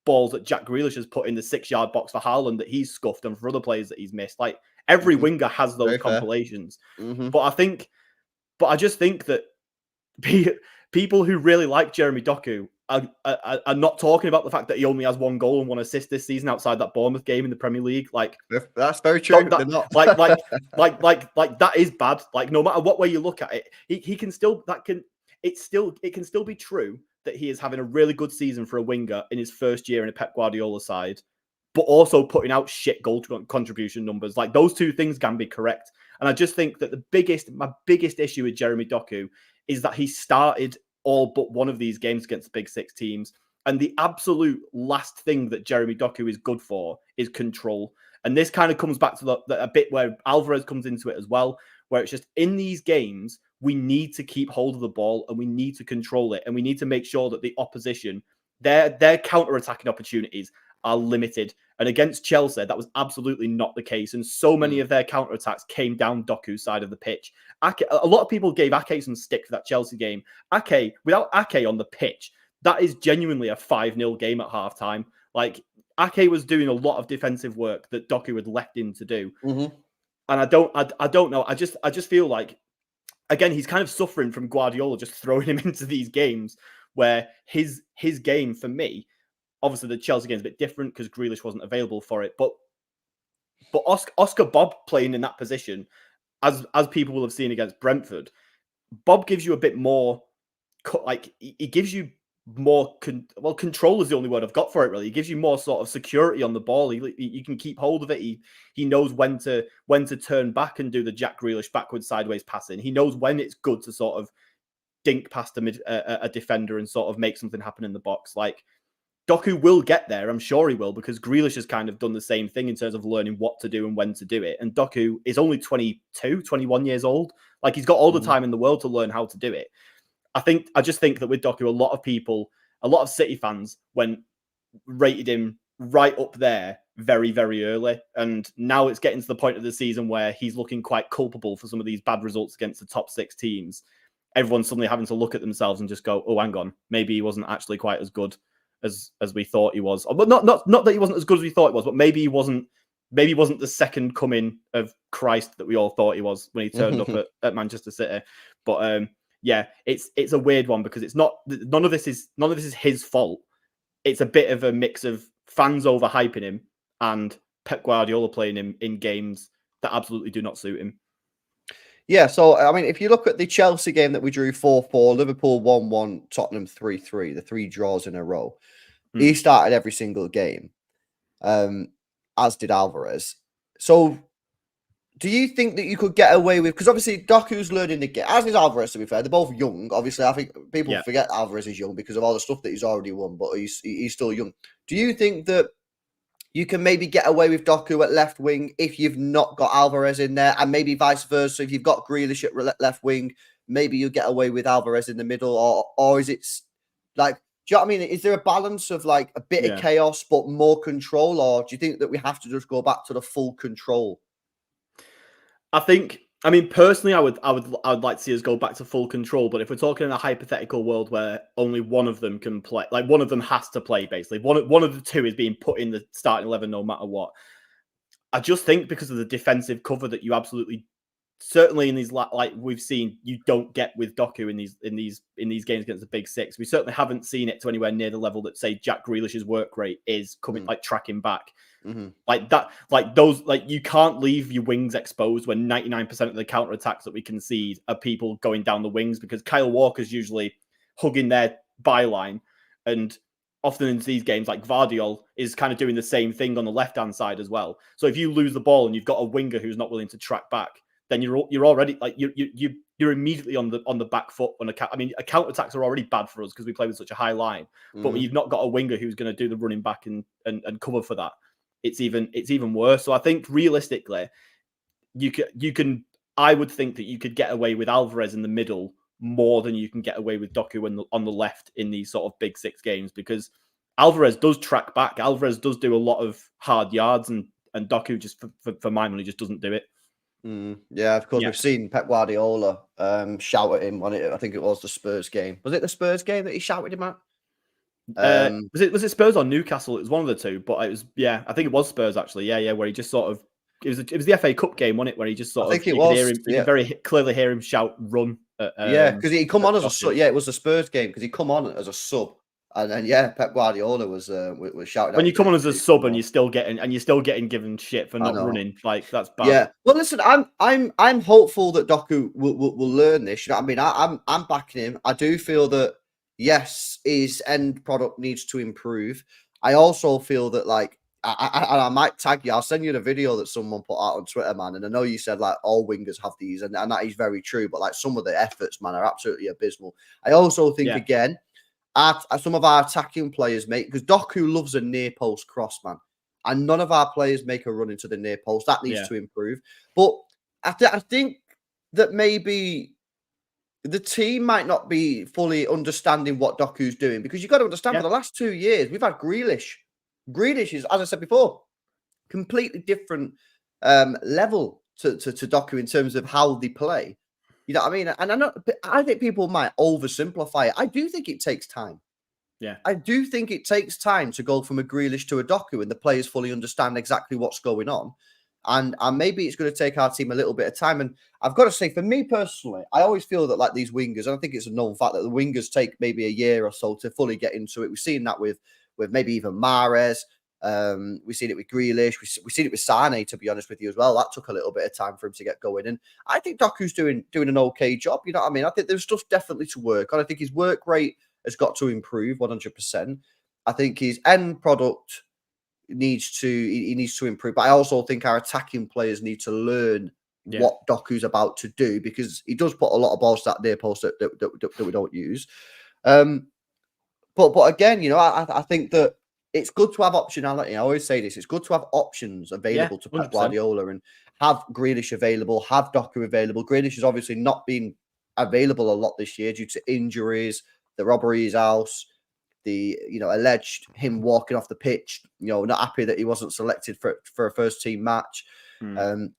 balls that Jack Grealish has put in the 6-yard box for Haaland that he's scuffed and for other players that he's missed. Like every winger has those compilations, but I just think that people who really like Jeremy Doku are not talking about the fact that he only has 1 goal and 1 assist this season outside that Bournemouth game in the Premier League. Like that's very true. They're not. like that is bad. Like no matter what way you look at it, he can still it can still be true that he is having a really good season for a winger in his first year in a Pep Guardiola side, but also putting out shit goal contribution numbers. Like those two things can be correct. And I just think that my biggest issue with Jeremy Doku is that he started all but one of these games against the Big Six teams. And the absolute last thing that Jeremy Doku is good for is control. And this kind of comes back to a bit where Alvarez comes into it as well, where it's just in these games, we need to keep hold of the ball and we need to control it. And we need to make sure that the opposition, their counter-attacking opportunities are limited. And against Chelsea, that was absolutely not the case. And so many of their counterattacks came down Doku's side of the pitch. Ake, a lot of people gave Ake some stick for that Chelsea game. Ake, without Ake on the pitch, that is genuinely a 5-0 game at halftime. Like, Ake was doing a lot of defensive work that Doku had left him to do. And I don't know. I just feel like, again, he's kind of suffering from Guardiola just throwing him into these games where his game, for me, obviously the Chelsea game is a bit different because Grealish wasn't available for it. But Oscar Bob playing in that position, as people will have seen against Brentford, Bob gives you a bit more, like he gives you more, control is the only word I've got for it, really. He gives you more sort of security on the ball. You can keep hold of it. He knows when to turn back and do the Jack Grealish backwards, sideways passing. He knows when it's good to sort of dink past a defender and sort of make something happen in the box. Like, Doku will get there, I'm sure he will, because Grealish has kind of done the same thing in terms of learning what to do and when to do it. And Doku is only 22, 21 years old. Like, he's got all the time in the world to learn how to do it. I just think that with Doku, a lot of City fans rated him right up there very, very early. And now it's getting to the point of the season where he's looking quite culpable for some of these bad results against the top 6 teams. Everyone's suddenly having to look at themselves and just go, oh, hang on, maybe he wasn't actually quite as good as we thought he was. But not that he wasn't as good as we thought he was, but maybe he wasn't the second coming of Christ that we all thought he was when he turned up at Manchester City. But yeah, it's a weird one because it's not, none of this is his fault. It's a bit of a mix of fans overhyping him and Pep Guardiola playing him in games that absolutely do not suit him. Yeah, so, I mean, if you look at the Chelsea game that we drew 4-4, Liverpool 1-1, Tottenham 3-3, the 3 draws in a row, he started every single game, as did Alvarez. So, do you think that you could get away with... Because obviously, Doku's learning the game, as is Alvarez, to be fair. They're both young. Obviously, I think people forget Alvarez is young because of all the stuff that he's already won, but he's still young. Do you think that you can maybe get away with Doku at left wing if you've not got Alvarez in there, and maybe vice versa? If you've got Grealish at left wing, maybe you get away with Alvarez in the middle, or is it like, do you know what I mean? Is there a balance of like a bit of chaos but more control, or do you think that we have to just go back to the full control? I think I mean, personally, I would like to see us go back to full control. But if we're talking in a hypothetical world where only one of them can play, like one of them has to play, basically, one of the two is being put in the starting 11 no matter what. I just think because of the defensive cover that you absolutely, certainly in these like we've seen, you don't get with Doku in these games against the Big Six. We certainly haven't seen it to anywhere near the level that say Jack Grealish's work rate is coming like tracking back. Like that, like those, like you can't leave your wings exposed when 99% of the counter attacks that we concede are people going down the wings, because Kyle Walker's usually hugging their byline, and often in these games, like Gvardiol is kind of doing the same thing on the left hand side as well. So if you lose the ball and you've got a winger who's not willing to track back, then you're already like you're immediately on the back foot on I mean, counter attacks are already bad for us because we play with such a high line. But when you've not got a winger who's going to do the running back and cover for that, it's even worse. So I think realistically, you can I would think that you could get away with Alvarez in the middle more than you can get away with Doku on the left in these sort of Big Six games, because Alvarez does track back. Alvarez does do a lot of hard yards, and Doku just for my money just doesn't do it. Yeah, of course, we've seen Pep Guardiola shout at him on it. I think it was the Spurs game. Was it the Spurs game that he shouted him at? Was it Spurs or Newcastle? It was one of the two, but it was I think it was Spurs actually. Yeah, where he just sort of it was the FA Cup game, wasn't it? Where he just sort of you could very clearly hear him shout "run." Because he come on as a sub. Yeah, it was the Spurs game because he come on as a sub, and then Pep Guardiola was shouting. When you come on as a sub and you're still getting given shit for not running, like that's bad. Yeah. Well, listen, I'm hopeful that Doku will learn this. You know what I mean? I'm backing him. I do feel that yes, his end product needs to improve. I also feel that like I might tag you. I'll send you the video that someone put out on Twitter, man. And I know you said like all wingers have these, and that is very true. But like some of the efforts, man, are absolutely abysmal. I also think again, some of our attacking players because Doku loves a near post cross, man, and none of our players make a run into the near post. That needs to improve. But I think that maybe the team might not be fully understanding what Doku's doing, because you've got to understand for the last 2 years we've had Grealish. Grealish is, as I said before, completely different level to Doku in terms of how they play. You know what I mean? And I think people might oversimplify it. I do think it takes time. Yeah. I do think it takes time to go from a Grealish to a Doku and the players fully understand exactly what's going on. And maybe it's going to take our team a little bit of time. And I've got to say, for me personally, I always feel that like these wingers, and I think it's a known fact that the wingers take maybe a year or so to fully get into it. We've seen that with maybe even Mahrez. We've seen it with Grealish. We've seen it with Sane, to be honest with you, as well. That took a little bit of time for him to get going. And I think Doku's doing an okay job. You know what I mean? I think there's stuff definitely to work on. I think his work rate has got to improve 100%. I think his end product needs to improve. But I also think our attacking players need to learn what Doku's about to do, because he does put a lot of balls to that near post that we don't use. But again, you know, I think that it's good to have optionality. I always say this: it's good to have options available to Pep Guardiola, and have Grealish available, have Doku available. Grealish has obviously not been available a lot this year due to injuries, the robbery at his house, the alleged him walking off the pitch, not happy that he wasn't selected for a first team match,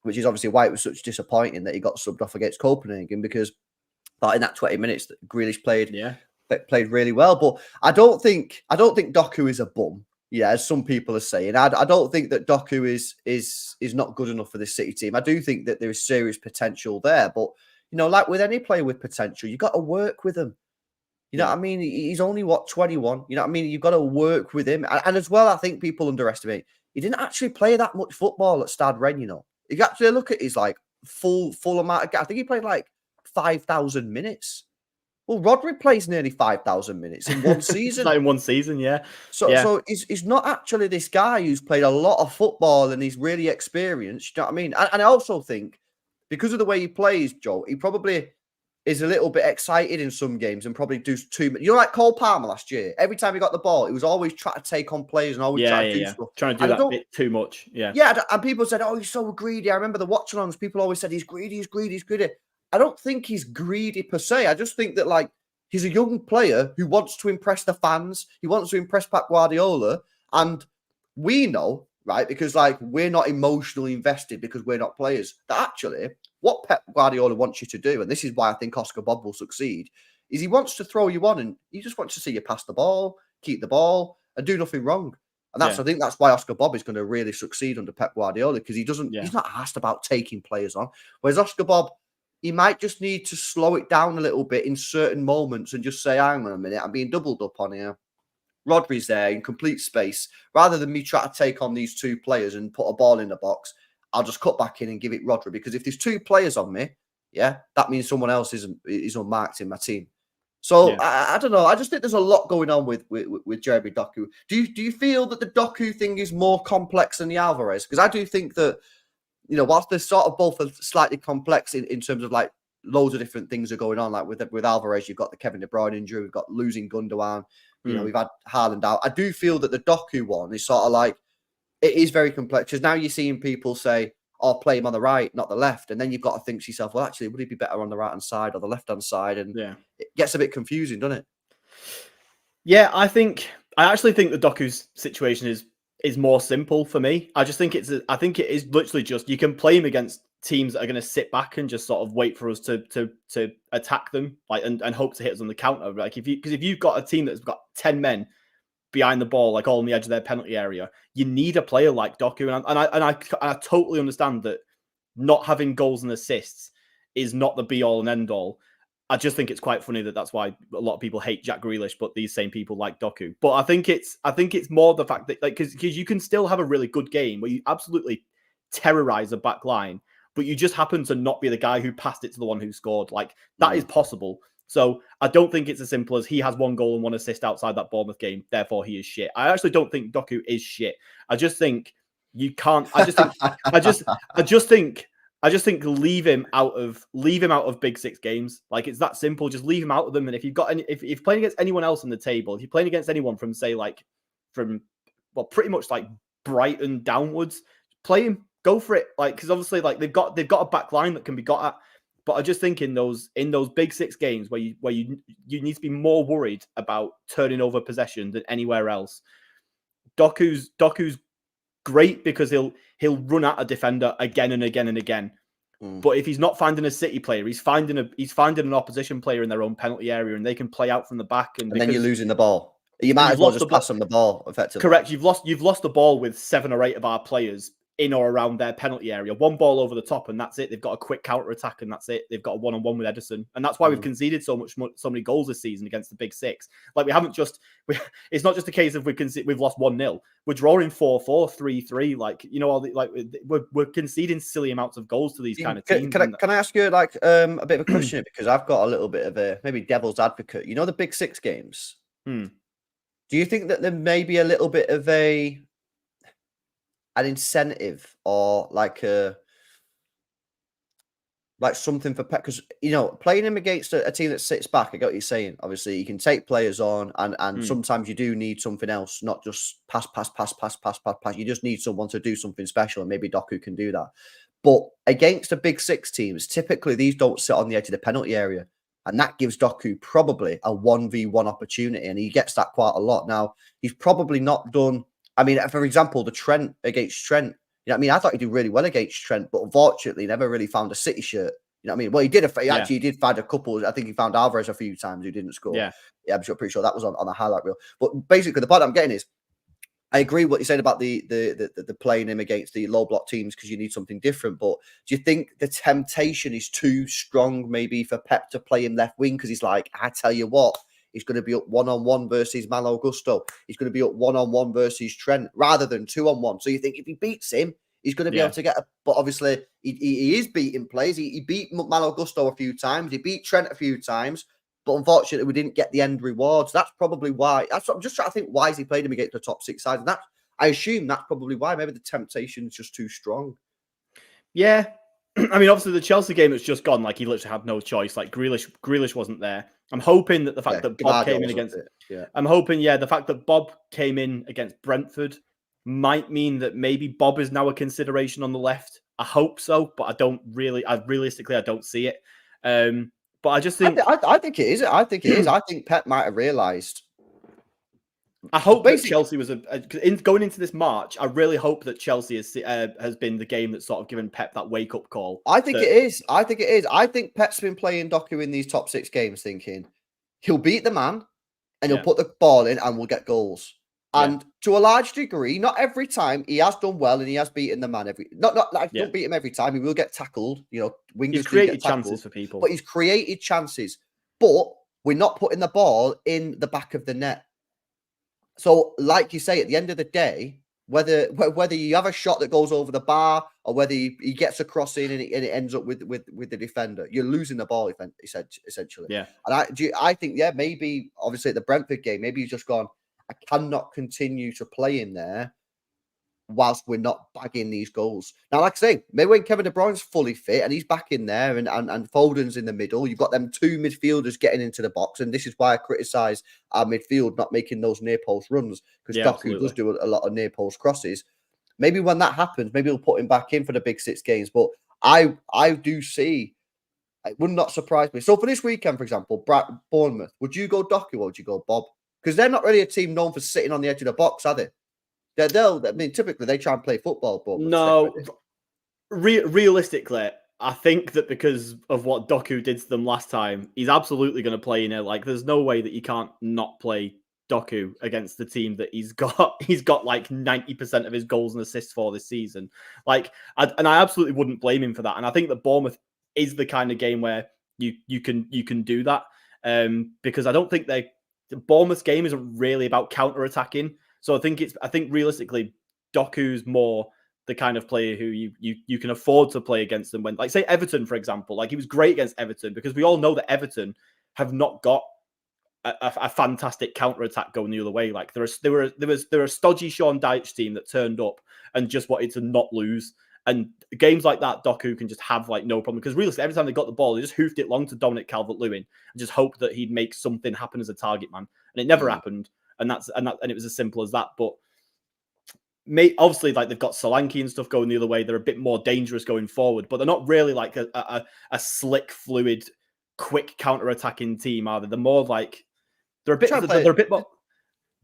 which is obviously why it was such disappointing that he got subbed off against Copenhagen, because in that 20 minutes that Grealish played really well. But I don't think Doku is a bum, as some people are saying. I don't think that Doku is not good enough for this City team. I do think that there is serious potential there, but like with any player with potential, you got to work with them. You know what I mean? He's only 21. You know what I mean? You've got to work with him. And as well, I think people underestimate, he didn't actually play that much football at Stade Rennes, If you actually look at his like full amount of, I think he played like 5,000 minutes. Well, Rodri plays nearly 5,000 minutes in one season. In one season, yeah. So he's not actually this guy who's played a lot of football and he's really experienced. You know what I mean? And I also think because of the way he plays, Joe, he probably is a little bit excited in some games and probably does too much. Like Cole Palmer last year. Every time he got the ball, he was always trying to take on players and always trying to do stuff. Trying to do that bit too much. Yeah. Yeah, and people said, oh, he's so greedy. I remember the watch-alongs, people always said he's greedy. I don't think he's greedy per se. I just think that like he's a young player who wants to impress the fans. He wants to impress Pep Guardiola. And we know, right, because like we're not emotionally invested because we're not players, that actually what Pep Guardiola wants you to do, and this is why I think Oscar Bob will succeed, is he wants to throw you on and he just wants to see you pass the ball, keep the ball, and do nothing wrong. And I think that's why Oscar Bob is going to really succeed under Pep Guardiola, because he's not asked about taking players on. Whereas Oscar Bob, he might just need to slow it down a little bit in certain moments and just say, hang on a minute, I'm being doubled up on here. Rodri's there in complete space. Rather than me try to take on these two players and put a ball in the box, I'll just cut back in and give it Rodri. Because if there's two players on me, that means someone else is unmarked in my team. So I don't know. I just think there's a lot going on with Jeremy Doku. Do you feel that the Doku thing is more complex than the Alvarez? Because I do think that, whilst they're sort of both slightly complex in terms of like loads of different things are going on. Like with Alvarez, you've got the Kevin De Bruyne injury, we've got losing Gundogan. We've had Haaland out. I do feel that the Doku one is sort of like, it is very complex. Because now you're seeing people say, "Oh, play him on the right, not the left," and then you've got to think to yourself, "Well, actually, would he be better on the right hand side or the left hand side?" And it gets a bit confusing, doesn't it? Yeah, I actually think the Doku's situation is more simple for me. I think it is literally just, you can play him against teams that are going to sit back and just sort of wait for us to attack them, like and hope to hit us on the counter. Like if you've got a team that's got 10 men behind the ball, like all on the edge of their penalty area, you need a player like Doku. And I totally understand that not having goals and assists is not the be all and end all. I just think it's quite funny that's why a lot of people hate Jack Grealish, but these same people like Doku. But I think it's more the fact that, like, because you can still have a really good game where you absolutely terrorize a back line, but you just happen to not be the guy who passed it to the one who scored. Like, that is possible. So I don't think it's as simple as he has 1 goal and 1 assist outside that Bournemouth game, therefore he is shit. I actually don't think Doku is shit. I just think you can't. I just think leave him out of Big Six games. Like, it's that simple. Just leave him out of them. And if you've got if you're playing against anyone else on the table, if you're playing against anyone from, say, pretty much like Brighton downwards, play him. Go for it. Like, because obviously, like, they've got a back line that can be got at. But I just think in those Big Six games where you need to be more worried about turning over possession than anywhere else, Doku's great because he'll run at a defender again and again and again. But if he's not finding a City player, he's finding an opposition player in their own penalty area, and they can play out from the back. And then you're losing the ball. You might as well just pass them the ball effectively. Correct. You've lost the ball with 7 or 8 of our players in or around their penalty area. 1 ball over the top, and that's it. They've got a quick counter attack, and that's it. They've got a 1-on-1 with Ederson, and that's why we've conceded so many goals this season against the Big Six. Like, it's not just a case of we've lost 1-0. We're drawing 4-4, 3-3. Like, we're conceding silly amounts of goals to these kind of teams. Can I ask you like a bit of a question, because I've got a little bit of a maybe devil's advocate. The Big Six games. Do you think that there may be a little bit of an incentive or like something for Pep? Because playing him against a team that sits back, I get what you're saying. Obviously, you can take players on, and sometimes you do need something else, not just pass. You just need someone to do something special, and maybe Doku can do that. But against the Big Six teams, typically these don't sit on the edge of the penalty area, and that gives Doku probably a 1v1 opportunity, and he gets that quite a lot. Now, he's probably not done. I mean, for example, the Trent against Trent. I thought he did really well against Trent, but unfortunately, never really found a City shirt. Well, he did. He did find a couple. I think he found Alvarez a few times who didn't score. Yeah, I'm pretty sure that was on the highlight reel. But basically, the point I'm getting is, I agree with what you said about the playing him against the low block teams because you need something different. But do you think the temptation is too strong, maybe, for Pep to play him left wing? Because he's like, I tell you what. He's going to be up 1-on-1 versus Malo Gusto. He's going to be up 1-on-1 versus Trent rather than 2-on-1. So you think if he beats him, he's going to be able to get a... But obviously, he is beating plays. He beat Malo Gusto a few times. He beat Trent a few times. But unfortunately, we didn't get the end rewards. That's probably why. I'm just trying to think, why has he played him against the top 6 sides? And I assume that's probably why. Maybe the temptation is just too strong. Yeah. Obviously, the Chelsea game that's just gone, like, he literally had no choice. Like, Grealish wasn't there. I'm hoping that the fact that Bob came in against... the fact that Bob came in against Brentford might mean that maybe Bob is now a consideration on the left. I hope so, but realistically, I don't see it. But I just think... I think it is. I think Pep might have realised I hope that Basically, Chelsea was going into this March. I really hope that Chelsea has been the game that's sort of given Pep that wake up call. I think it is. I think it is. I think Pep's been playing Doku in these top 6 games thinking he'll beat the man and he'll Yeah. put the ball in and we'll get goals. Yeah. And to a large degree, not every time he has done well and he has beaten the man not like Yeah. don't beat him every time. He will get tackled. You know, wingers He's do created get tackled, chances for people. but he's created chances. But we're not putting the ball in the back of the net. So, like you say, at the end of the day, whether you have a shot that goes over the bar or whether he gets a cross in and it ends up with the defender, you're losing the ball essentially. Yeah. And I think maybe obviously at the Brentford game, maybe he's just gone, I cannot continue to play in there whilst we're not bagging these goals. Now, like I say, maybe when Kevin De Bruyne's fully fit and he's back in there and Foden's in the middle, you've got them 2 midfielders getting into the box. And this is why I criticise our midfield not making those near post runs, because Doku does do a lot of near post crosses. Maybe when that happens, maybe we'll put him back in for the big 6 games. But I do see, it would not surprise me. So for this weekend, for example, Bournemouth, would you go Doku or would you go Bob? Because they're not really a team known for sitting on the edge of the box, are they? I mean, typically they try and play football, but no, realistically, I think that because of what Doku did to them last time, he's absolutely going to play in it. Like, there's no way that you can't not play Doku against the team that he's got. He's got like 90% of his goals and assists for this season. Like, I absolutely wouldn't blame him for that. And I think that Bournemouth is the kind of game where you can do that, because I don't think the Bournemouth's game isn't really about counter attacking. So I think realistically, Doku's more the kind of player who you can afford to play against them when, like, say Everton, for example. Like, he was great against Everton because we all know that Everton have not got a fantastic counter attack going the other way. Like, there were a stodgy Sean Dyche team that turned up and just wanted to not lose. And games like that, Doku can just have like no problem, because realistically, every time they got the ball, they just hoofed it long to Dominic Calvert-Lewin and just hoped that he'd make something happen as a target man, and it never happened. And it was as simple as that. But obviously, like, they've got Solanke and stuff going the other way. They're a bit more dangerous going forward, but they're not really like a slick, fluid, quick counter-attacking team, are they? They're more like they're a bit more.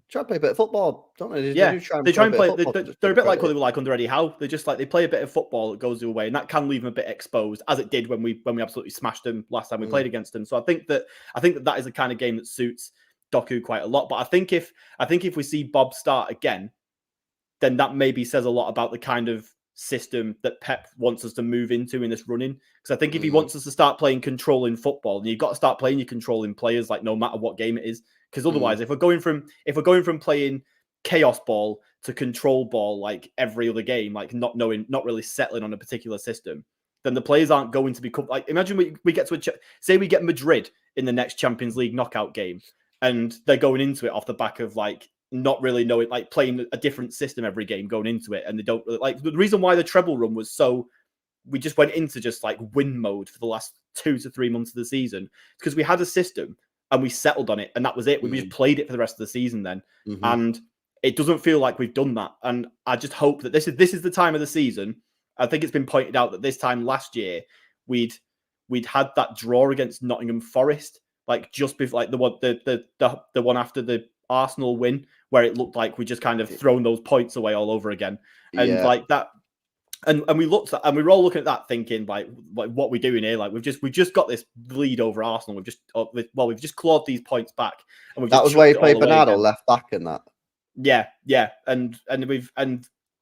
Try to play a bit of football, don't they? They try and play. They're a bit like what they were like under Eddie Howe. They just like they play a bit of football that goes the other way, and that can leave them a bit exposed, as it did when we absolutely smashed them last time we played against them. So I think that is the kind of game that suits Doku quite a lot. But I think if we see Bob start again, then that maybe says a lot about the kind of system that Pep wants us to move into in this running. Because I think if he wants us to start playing controlling football, then you've got to start playing your controlling players, like, no matter what game it is. Because otherwise, if we're going from playing chaos ball to control ball like every other game, like not really settling on a particular system, then the players aren't going to be like. Imagine we get to say we get Madrid in the next Champions League knockout game, and they're going into it off the back of like not really knowing, like, playing a different system every game going into it, and they don't like the reason why the treble run was so. We just went into just like win mode for the last 2 to 3 months of the season because we had a system and we settled on it, and that was it. We just played it for the rest of the season then, and it doesn't feel like we've done that. And I just hope that this is the time of the season. I think it's been pointed out that this time last year we'd had that draw against Nottingham Forest, like just before, like the one after the Arsenal win, where it looked like we just kind of thrown those points away all over again, and like that. And we looked at, and we were all looking at that thinking like what we're doing here. Like we've just got this lead over Arsenal. We've just clawed these points back. And that was where you played Bernardo left back in that. Yeah. And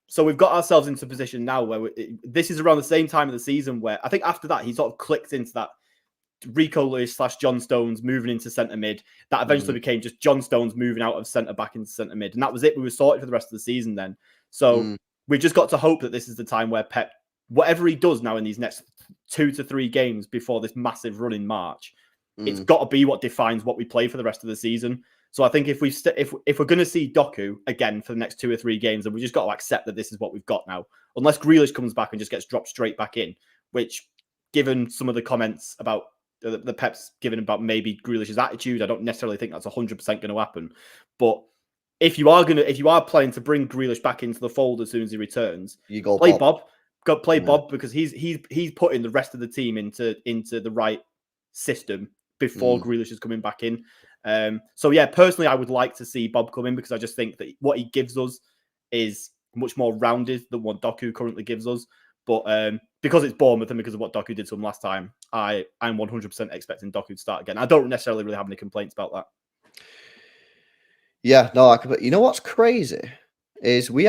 so we've got ourselves into a position now where this is around the same time of the season where I think after that he sort of clicked into that Rico Lewis / John Stones moving into centre mid. That eventually became just John Stones moving out of centre back into centre mid, and that was it. We were sorted for the rest of the season then. So. We've just got to hope that this is the time where Pep, whatever he does now in these next 2 to 3 games before this massive run in March, it's got to be what defines what we play for the rest of the season. So I think if we're going to see Doku again for the next 2 or 3 games, then we just got to accept that this is what we've got now. Unless Grealish comes back and just gets dropped straight back in, which, given some of the comments about the Pep's given about maybe Grealish's attitude, I don't necessarily think that's 100% going to happen. But if you are planning to bring Grealish back into the fold as soon as he returns, you go play Bob. Go play Bob, because he's putting the rest of the team into the right system before Grealish is coming back in. So yeah, personally, I would like to see Bob come in because I just think that what he gives us is much more rounded than what Doku currently gives us. But because it's Bournemouth and because of what Doku did to him last time, I'm 100% expecting Doku to start again. I don't necessarily really have any complaints about that. Yeah, no, I could. You know what's crazy is we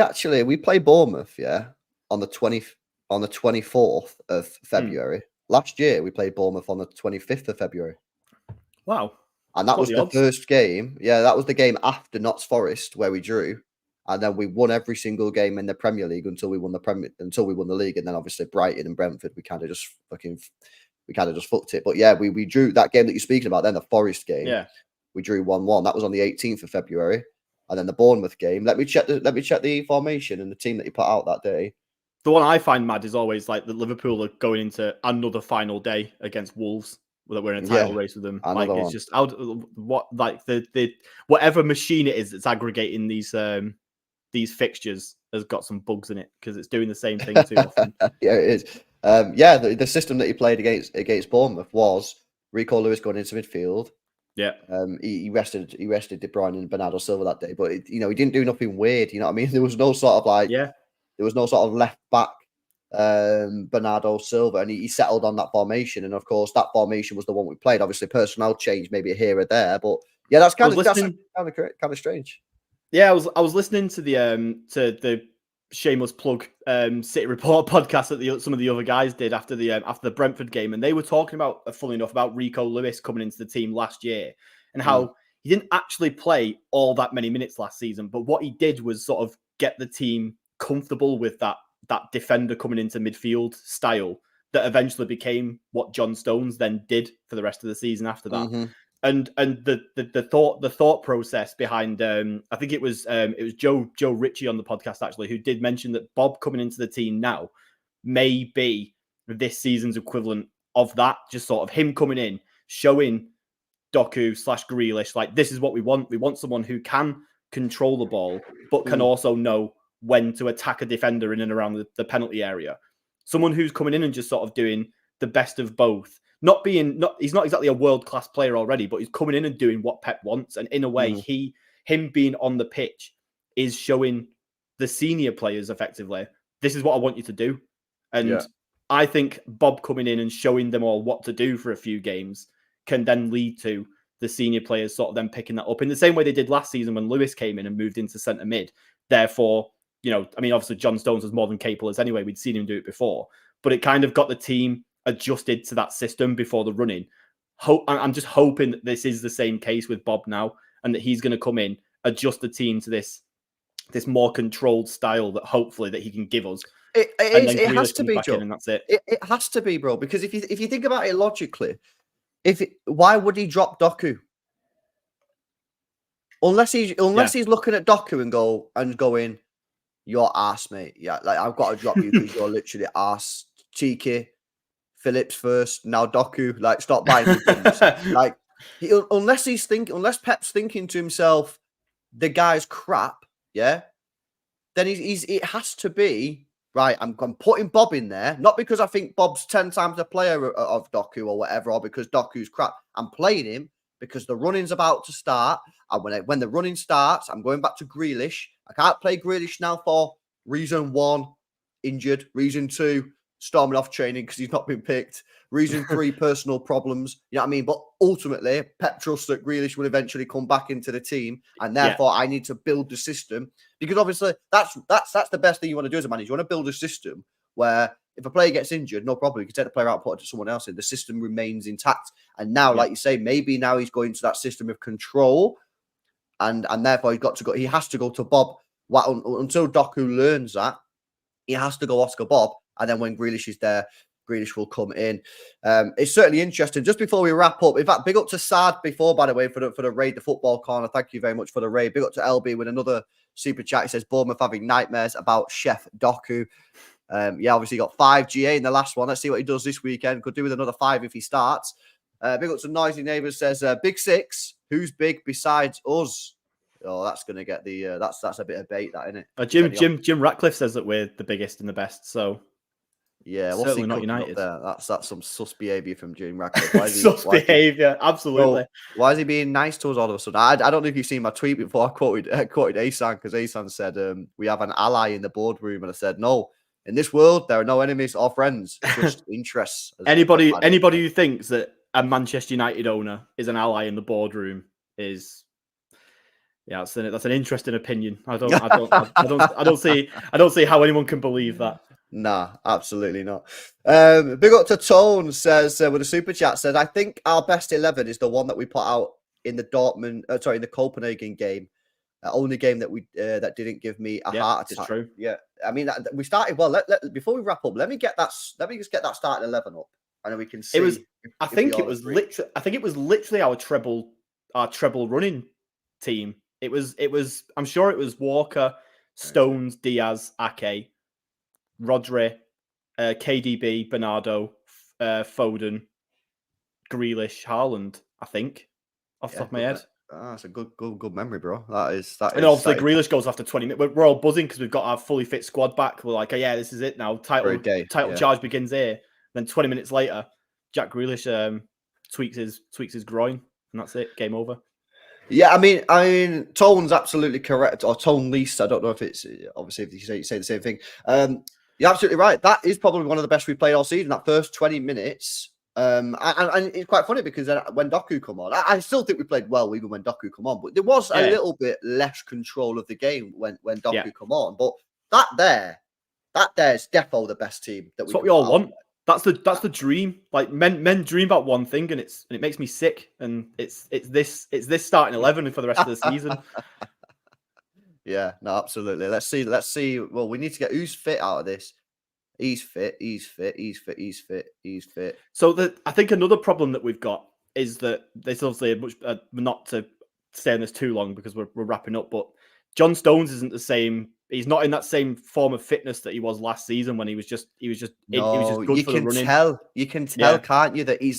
play Bournemouth, yeah, on the 24th of February. Last year we played Bournemouth on the 25th of February. Wow. And that What was the the odds? first game. Yeah, that was the game after Notts Forest where we drew. And then we won every single game in the Premier League until we won the league. And then obviously Brighton and Brentford, we kind of just fucked it. But yeah, we drew that game that you're speaking about then, the Forest game. Yeah. We drew 1-1. That was on the 18th of February. And then the Bournemouth game. Let me check the formation and the team that you put out that day. The one I find mad is always like that Liverpool are going into another final day against Wolves. That we're in a title race with them. Like it's just out what like the whatever machine it is that's aggregating these fixtures has got some bugs in it because it's doing the same thing too often. Yeah, it is. The system that he played against Bournemouth was Rico Lewis going into midfield. Yeah. He rested De Bruyne and Bernardo Silva that day, but he didn't do nothing weird. You know what I mean? There was no sort of left back Bernardo Silva, and he settled on that formation. And of course, that formation was the one we played. Obviously, personnel change maybe here or there, but yeah, that's kind of strange. Yeah, I was listening to the shameless plug City Report podcast that some of the other guys did after the Brentford game, and they were talking about, funnily enough, about Rico Lewis coming into the team last year and how he didn't actually play all that many minutes last season, but what he did was sort of get the team comfortable with that defender coming into midfield style that eventually became what John Stones then did for the rest of the season after that. Mm-hmm. And the thought process behind I think it was Joe Ritchie on the podcast actually who did mention that Bob coming into the team now may be this season's equivalent of that, just sort of him coming in, showing Doku / Grealish like this is what we want. We want someone who can control the ball but can also know when to attack a defender in and around the penalty area. Someone who's coming in and just sort of doing the best of both. He's not exactly a world-class player already, but he's coming in and doing what Pep wants. And in a way, him being on the pitch is showing the senior players effectively, this is what I want you to do. And I think Bob coming in and showing them all what to do for a few games can then lead to the senior players sort of then picking that up in the same way they did last season when Lewis came in and moved into centre mid. Therefore, obviously John Stones was more than capable as anyway. We'd seen him do it before, but it kind of got the team adjusted to that system before the run-in. I'm just hoping that this is the same case with Bob now and that he's going to come in, adjust the team to this more controlled style that hopefully that he can give us. It has to be, Joe. And that's it. It has to be, bro, because if you think about it logically, why would he drop Doku? Unless he's looking at Doku and going, you're ass, mate. Yeah, like I've got to drop you because you're literally ass. Cheeky. Phillips first, now Doku. Like, stop buying me things. Like, unless Pep's thinking to himself, the guy's crap, yeah. Then it has to be right. I'm putting Bob in there, not because I think Bob's 10 times the player of Doku or whatever, or because Doku's crap. I'm playing him because the running's about to start, and when the running starts, I'm going back to Grealish. I can't play Grealish now for reason 1, injured. Reason 2, storming off training because he's not been picked. Reason 3, personal problems. You know what I mean? But ultimately, Pep trusts that Grealish will eventually come back into the team, and therefore I need to build the system because obviously that's the best thing you want to do as a manager. You want to build a system where if a player gets injured, no problem. You can take the player out, put it to someone else in. The system remains intact. And now, like you say, maybe now he's going to that system of control, and therefore he has to go to Bob. Until Doku learns that, he has to go Oscar Bob. And then when Grealish is there, Grealish will come in. It's certainly interesting. Just before we wrap up, in fact, big up to Sad before, by the way, for the raid, the football corner. Thank you very much for the raid. Big up to LB with another super chat. He says, Bournemouth having nightmares about Chef Doku. Obviously got 5 GA in the last one. Let's see what he does this weekend. Could do with another 5 if he starts. Big up to Noisy Neighbours says, Big Six, who's big besides us? Oh, that's going to get the... that's a bit of bait, that, isn't it? Jim Ratcliffe says that we're the biggest and the best, so... Yeah, what's he Certainly not cooking up United. there? That's some sus behaviour from Jim Radcliffe. Why is he? Sus Why is he behaviour, absolutely. well, why is he being nice to us all of a sudden? I don't know if you've seen my tweet before. I quoted Asan because Asan said we have an ally in the boardroom, and I said no. In this world, there are no enemies or friends, just interests. Anybody who thinks that a Manchester United owner is an ally in the boardroom is, yeah, that's an interesting opinion. I don't see how anyone can believe that. Nah, absolutely not. Big up to Tone says with a super chat said, I think our best 11 is the one that we put out in the in the Copenhagen game. Only game that we that didn't give me a heart attack. It's true. Yeah, I mean we started well. Before we wrap up, let me just get that starting 11 up, and then we can see. I think it was literally our treble running team. It was. I'm sure it was Walker, Stones, Diaz, Ake, Rodri, KDB, Bernardo, Foden, Grealish, Haaland. I think off the top of my head. That's a good memory, bro. That is. And obviously Grealish goes after 20 minutes. We're all buzzing because we've got our fully fit squad back. We're like, oh, yeah, this is it now. Title charge begins here. Then 20 minutes later, Jack Grealish tweaks his groin, and that's it. Game over. Yeah, I mean, Tone's absolutely correct, or Tone Least. I don't know if it's obviously if you say the same thing. You're absolutely right. That is probably one of the best we played all season. That first 20 minutes. And it's quite funny because when Doku come on, I still think we played well even when Doku come on, but there was a little bit less control of the game when Doku come on. But that there's defo the best team that that's what we all want. That's the dream. Like men dream about one thing, and it makes me sick. And it's this starting 11 for the rest of the season. Yeah, no, absolutely. Let's see. Well, we need to get who's fit out of this. He's fit. So I think another problem that we've got is that this obviously not to stay on this too long because we're wrapping up, but John Stones isn't the same. He's not in that same form of fitness that he was last season when he was just good for the running. You can tell, can't you, that he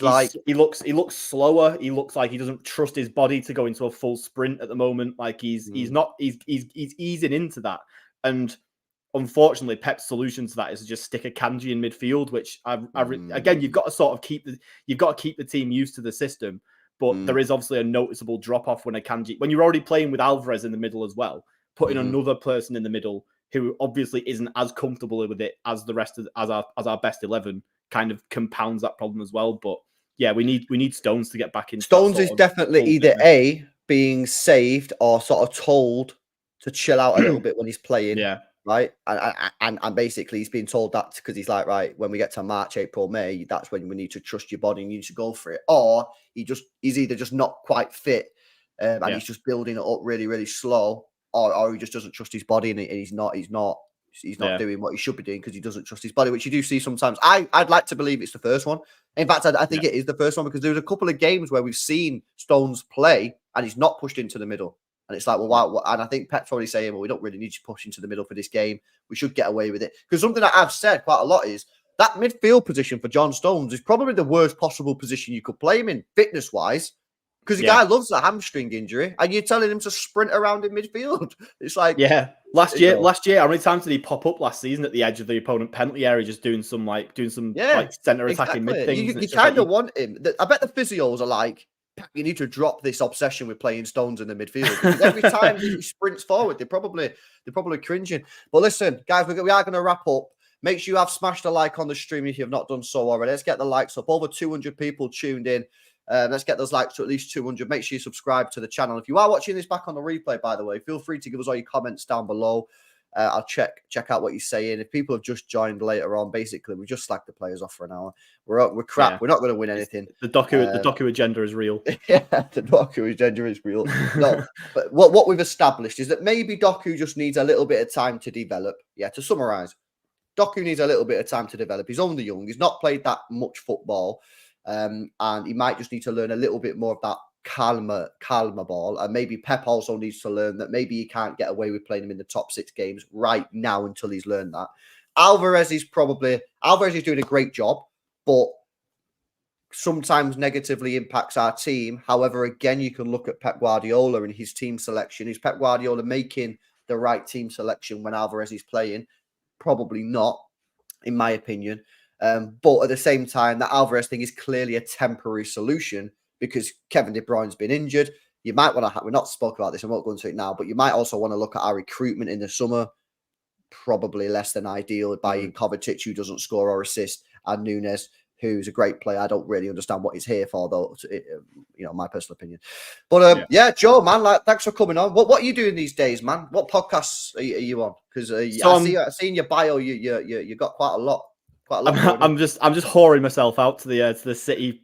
looks slower. He looks like he doesn't trust his body to go into a full sprint at the moment. Like he's easing into that. And unfortunately, Pep's solution to that is to just stick a Kanji in midfield, which again, you've got to sort of keep the team used to the system. But there is obviously a noticeable drop off when you're already playing with Alvarez in the middle as well. Putting another person in the middle who obviously isn't as comfortable with it as the rest of as our best 11 kind of compounds that problem as well. But yeah, we need Stones to get back in. Stones is definitely either A, being saved or sort of told to chill out a little bit when he's playing. Yeah. Right. And basically he's been told that because he's like, right, when we get to March, April, May, that's when we need to trust your body and you need to go for it. Or he's either just not quite fit and he's just building it up really, really slow, or he just doesn't trust his body and he's not doing what he should be doing because he doesn't trust his body, which you do see sometimes. I'd like to believe it's the first one. In fact, I think it is the first one because there's a couple of games where we've seen Stones play and he's not pushed into the middle. And it's like, well, wow. And I think Pep's probably saying, well, we don't really need to push into the middle for this game. We should get away with it. Because something that I've said quite a lot is that midfield position for John Stones is probably the worst possible position you could play him in, fitness-wise. Because the guy loves a hamstring injury, and you're telling him to sprint around in midfield. It's like, last year, how many times did he pop up last season at the edge of the opponent penalty area, just doing some center attacking mid things? You kind of want him. I bet the physios are like, you need to drop this obsession with playing Stones in the midfield. Because every time he sprints forward, they're probably cringing. But listen, guys, we are going to wrap up. Make sure you have smashed a like on the stream if you have not done so already. Let's get the likes up. Over 200 people tuned in. Let's get those likes to at least 200. Make sure you subscribe to the channel. If you are watching this back on the replay, by the way, feel free to give us all your comments down below. I'll check out what you're saying. If people have just joined later on, basically, we just slagged the players off for an hour. We're crap. Yeah. We're not going to win anything. The Doku agenda is real. Yeah, the Doku agenda is real. No, but what we've established is that maybe Doku just needs a little bit of time to develop. Yeah, to summarise, Doku needs a little bit of time to develop. He's only young. He's not played that much football, and he might just need to learn a little bit more of that calmer ball. And maybe Pep also needs to learn that maybe he can't get away with playing him in the top 6 games right now until he's learned that. Alvarez is doing a great job, but sometimes negatively impacts our team. However, again, you can look at Pep Guardiola and his team selection. Is Pep Guardiola making the right team selection when Alvarez is playing? Probably not, in my opinion. But at the same time, that Alvarez thing is clearly a temporary solution because Kevin De Bruyne's been injured. You might want to, we're not spoken about this, I won't go into it now, but you might also want to look at our recruitment in the summer. Probably less than ideal, buying Kovacic, who doesn't score or assist, and Nunes, who's a great player. I don't really understand what he's here for, though, my personal opinion. But yeah, Joe, man, thanks for coming on. What are you doing these days, man? What podcasts are you on? Because I see in your bio you got quite a lot. I'm just whoring myself out to the City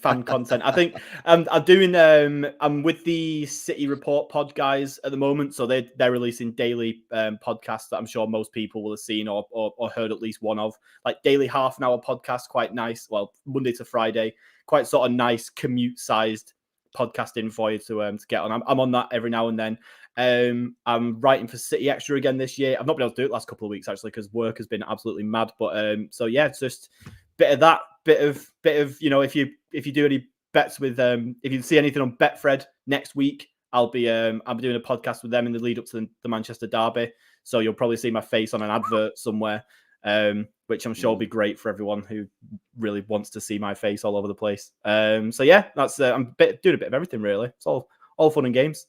fan content. I think I'm with the City Report pod guys at the moment, so they're releasing daily podcasts that I'm sure most people will have seen or heard at least one of, like daily half an hour podcast, quite nice. Well, Monday to Friday, quite sort of nice commute sized podcasting for you to get on. I'm on that every now and then. I'm writing for City Extra again this year. I've not been able to do it the last couple of weeks actually because work has been absolutely mad. But so yeah, it's just bit of that, bit of if you do any bets with if you see anything on Betfred next week, I'll be doing a podcast with them in the lead up to the Manchester derby. So you'll probably see my face on an advert somewhere, which I'm sure will be great for everyone who really wants to see my face all over the place. So yeah, that's I'm doing a bit of everything really. It's all fun and games.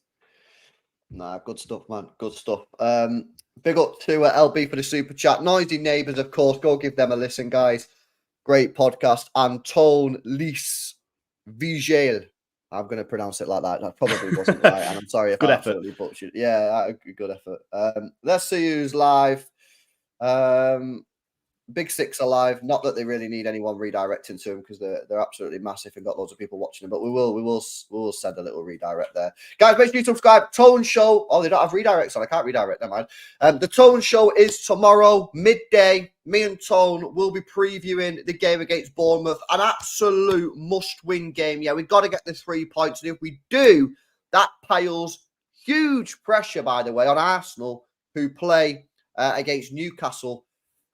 Nah, good stuff, man. Good stuff. Big up to LB for the super chat. Noisy Neighbours, of course. Go give them a listen, guys. Great podcast. Anton Lis Vigel. I'm going to pronounce it like that. That probably wasn't right. And I'm sorry if I absolutely butchered. Yeah, good effort. Let's see who's live. Big Six are live. Not that they really need anyone redirecting to them because they're absolutely massive and got loads of people watching them. But we will send a little redirect there, guys. Make sure you subscribe. Tone Show. Oh, they don't have redirects on. I can't redirect them, man. The Tone Show is tomorrow midday. Me and Tone will be previewing the game against Bournemouth. An absolute must-win game. Yeah, we've got to get the 3 points, and if we do, that piles huge pressure, by the way, on Arsenal, who play against Newcastle.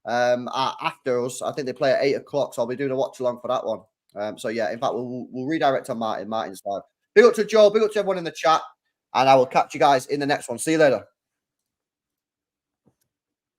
After us, I think they play at 8 o'clock, so I'll be doing a watch along for that one. So yeah, in fact, we'll redirect on Martin's live. Big up to Joe, big up to everyone in the chat, and I will catch you guys in the next one. See you later.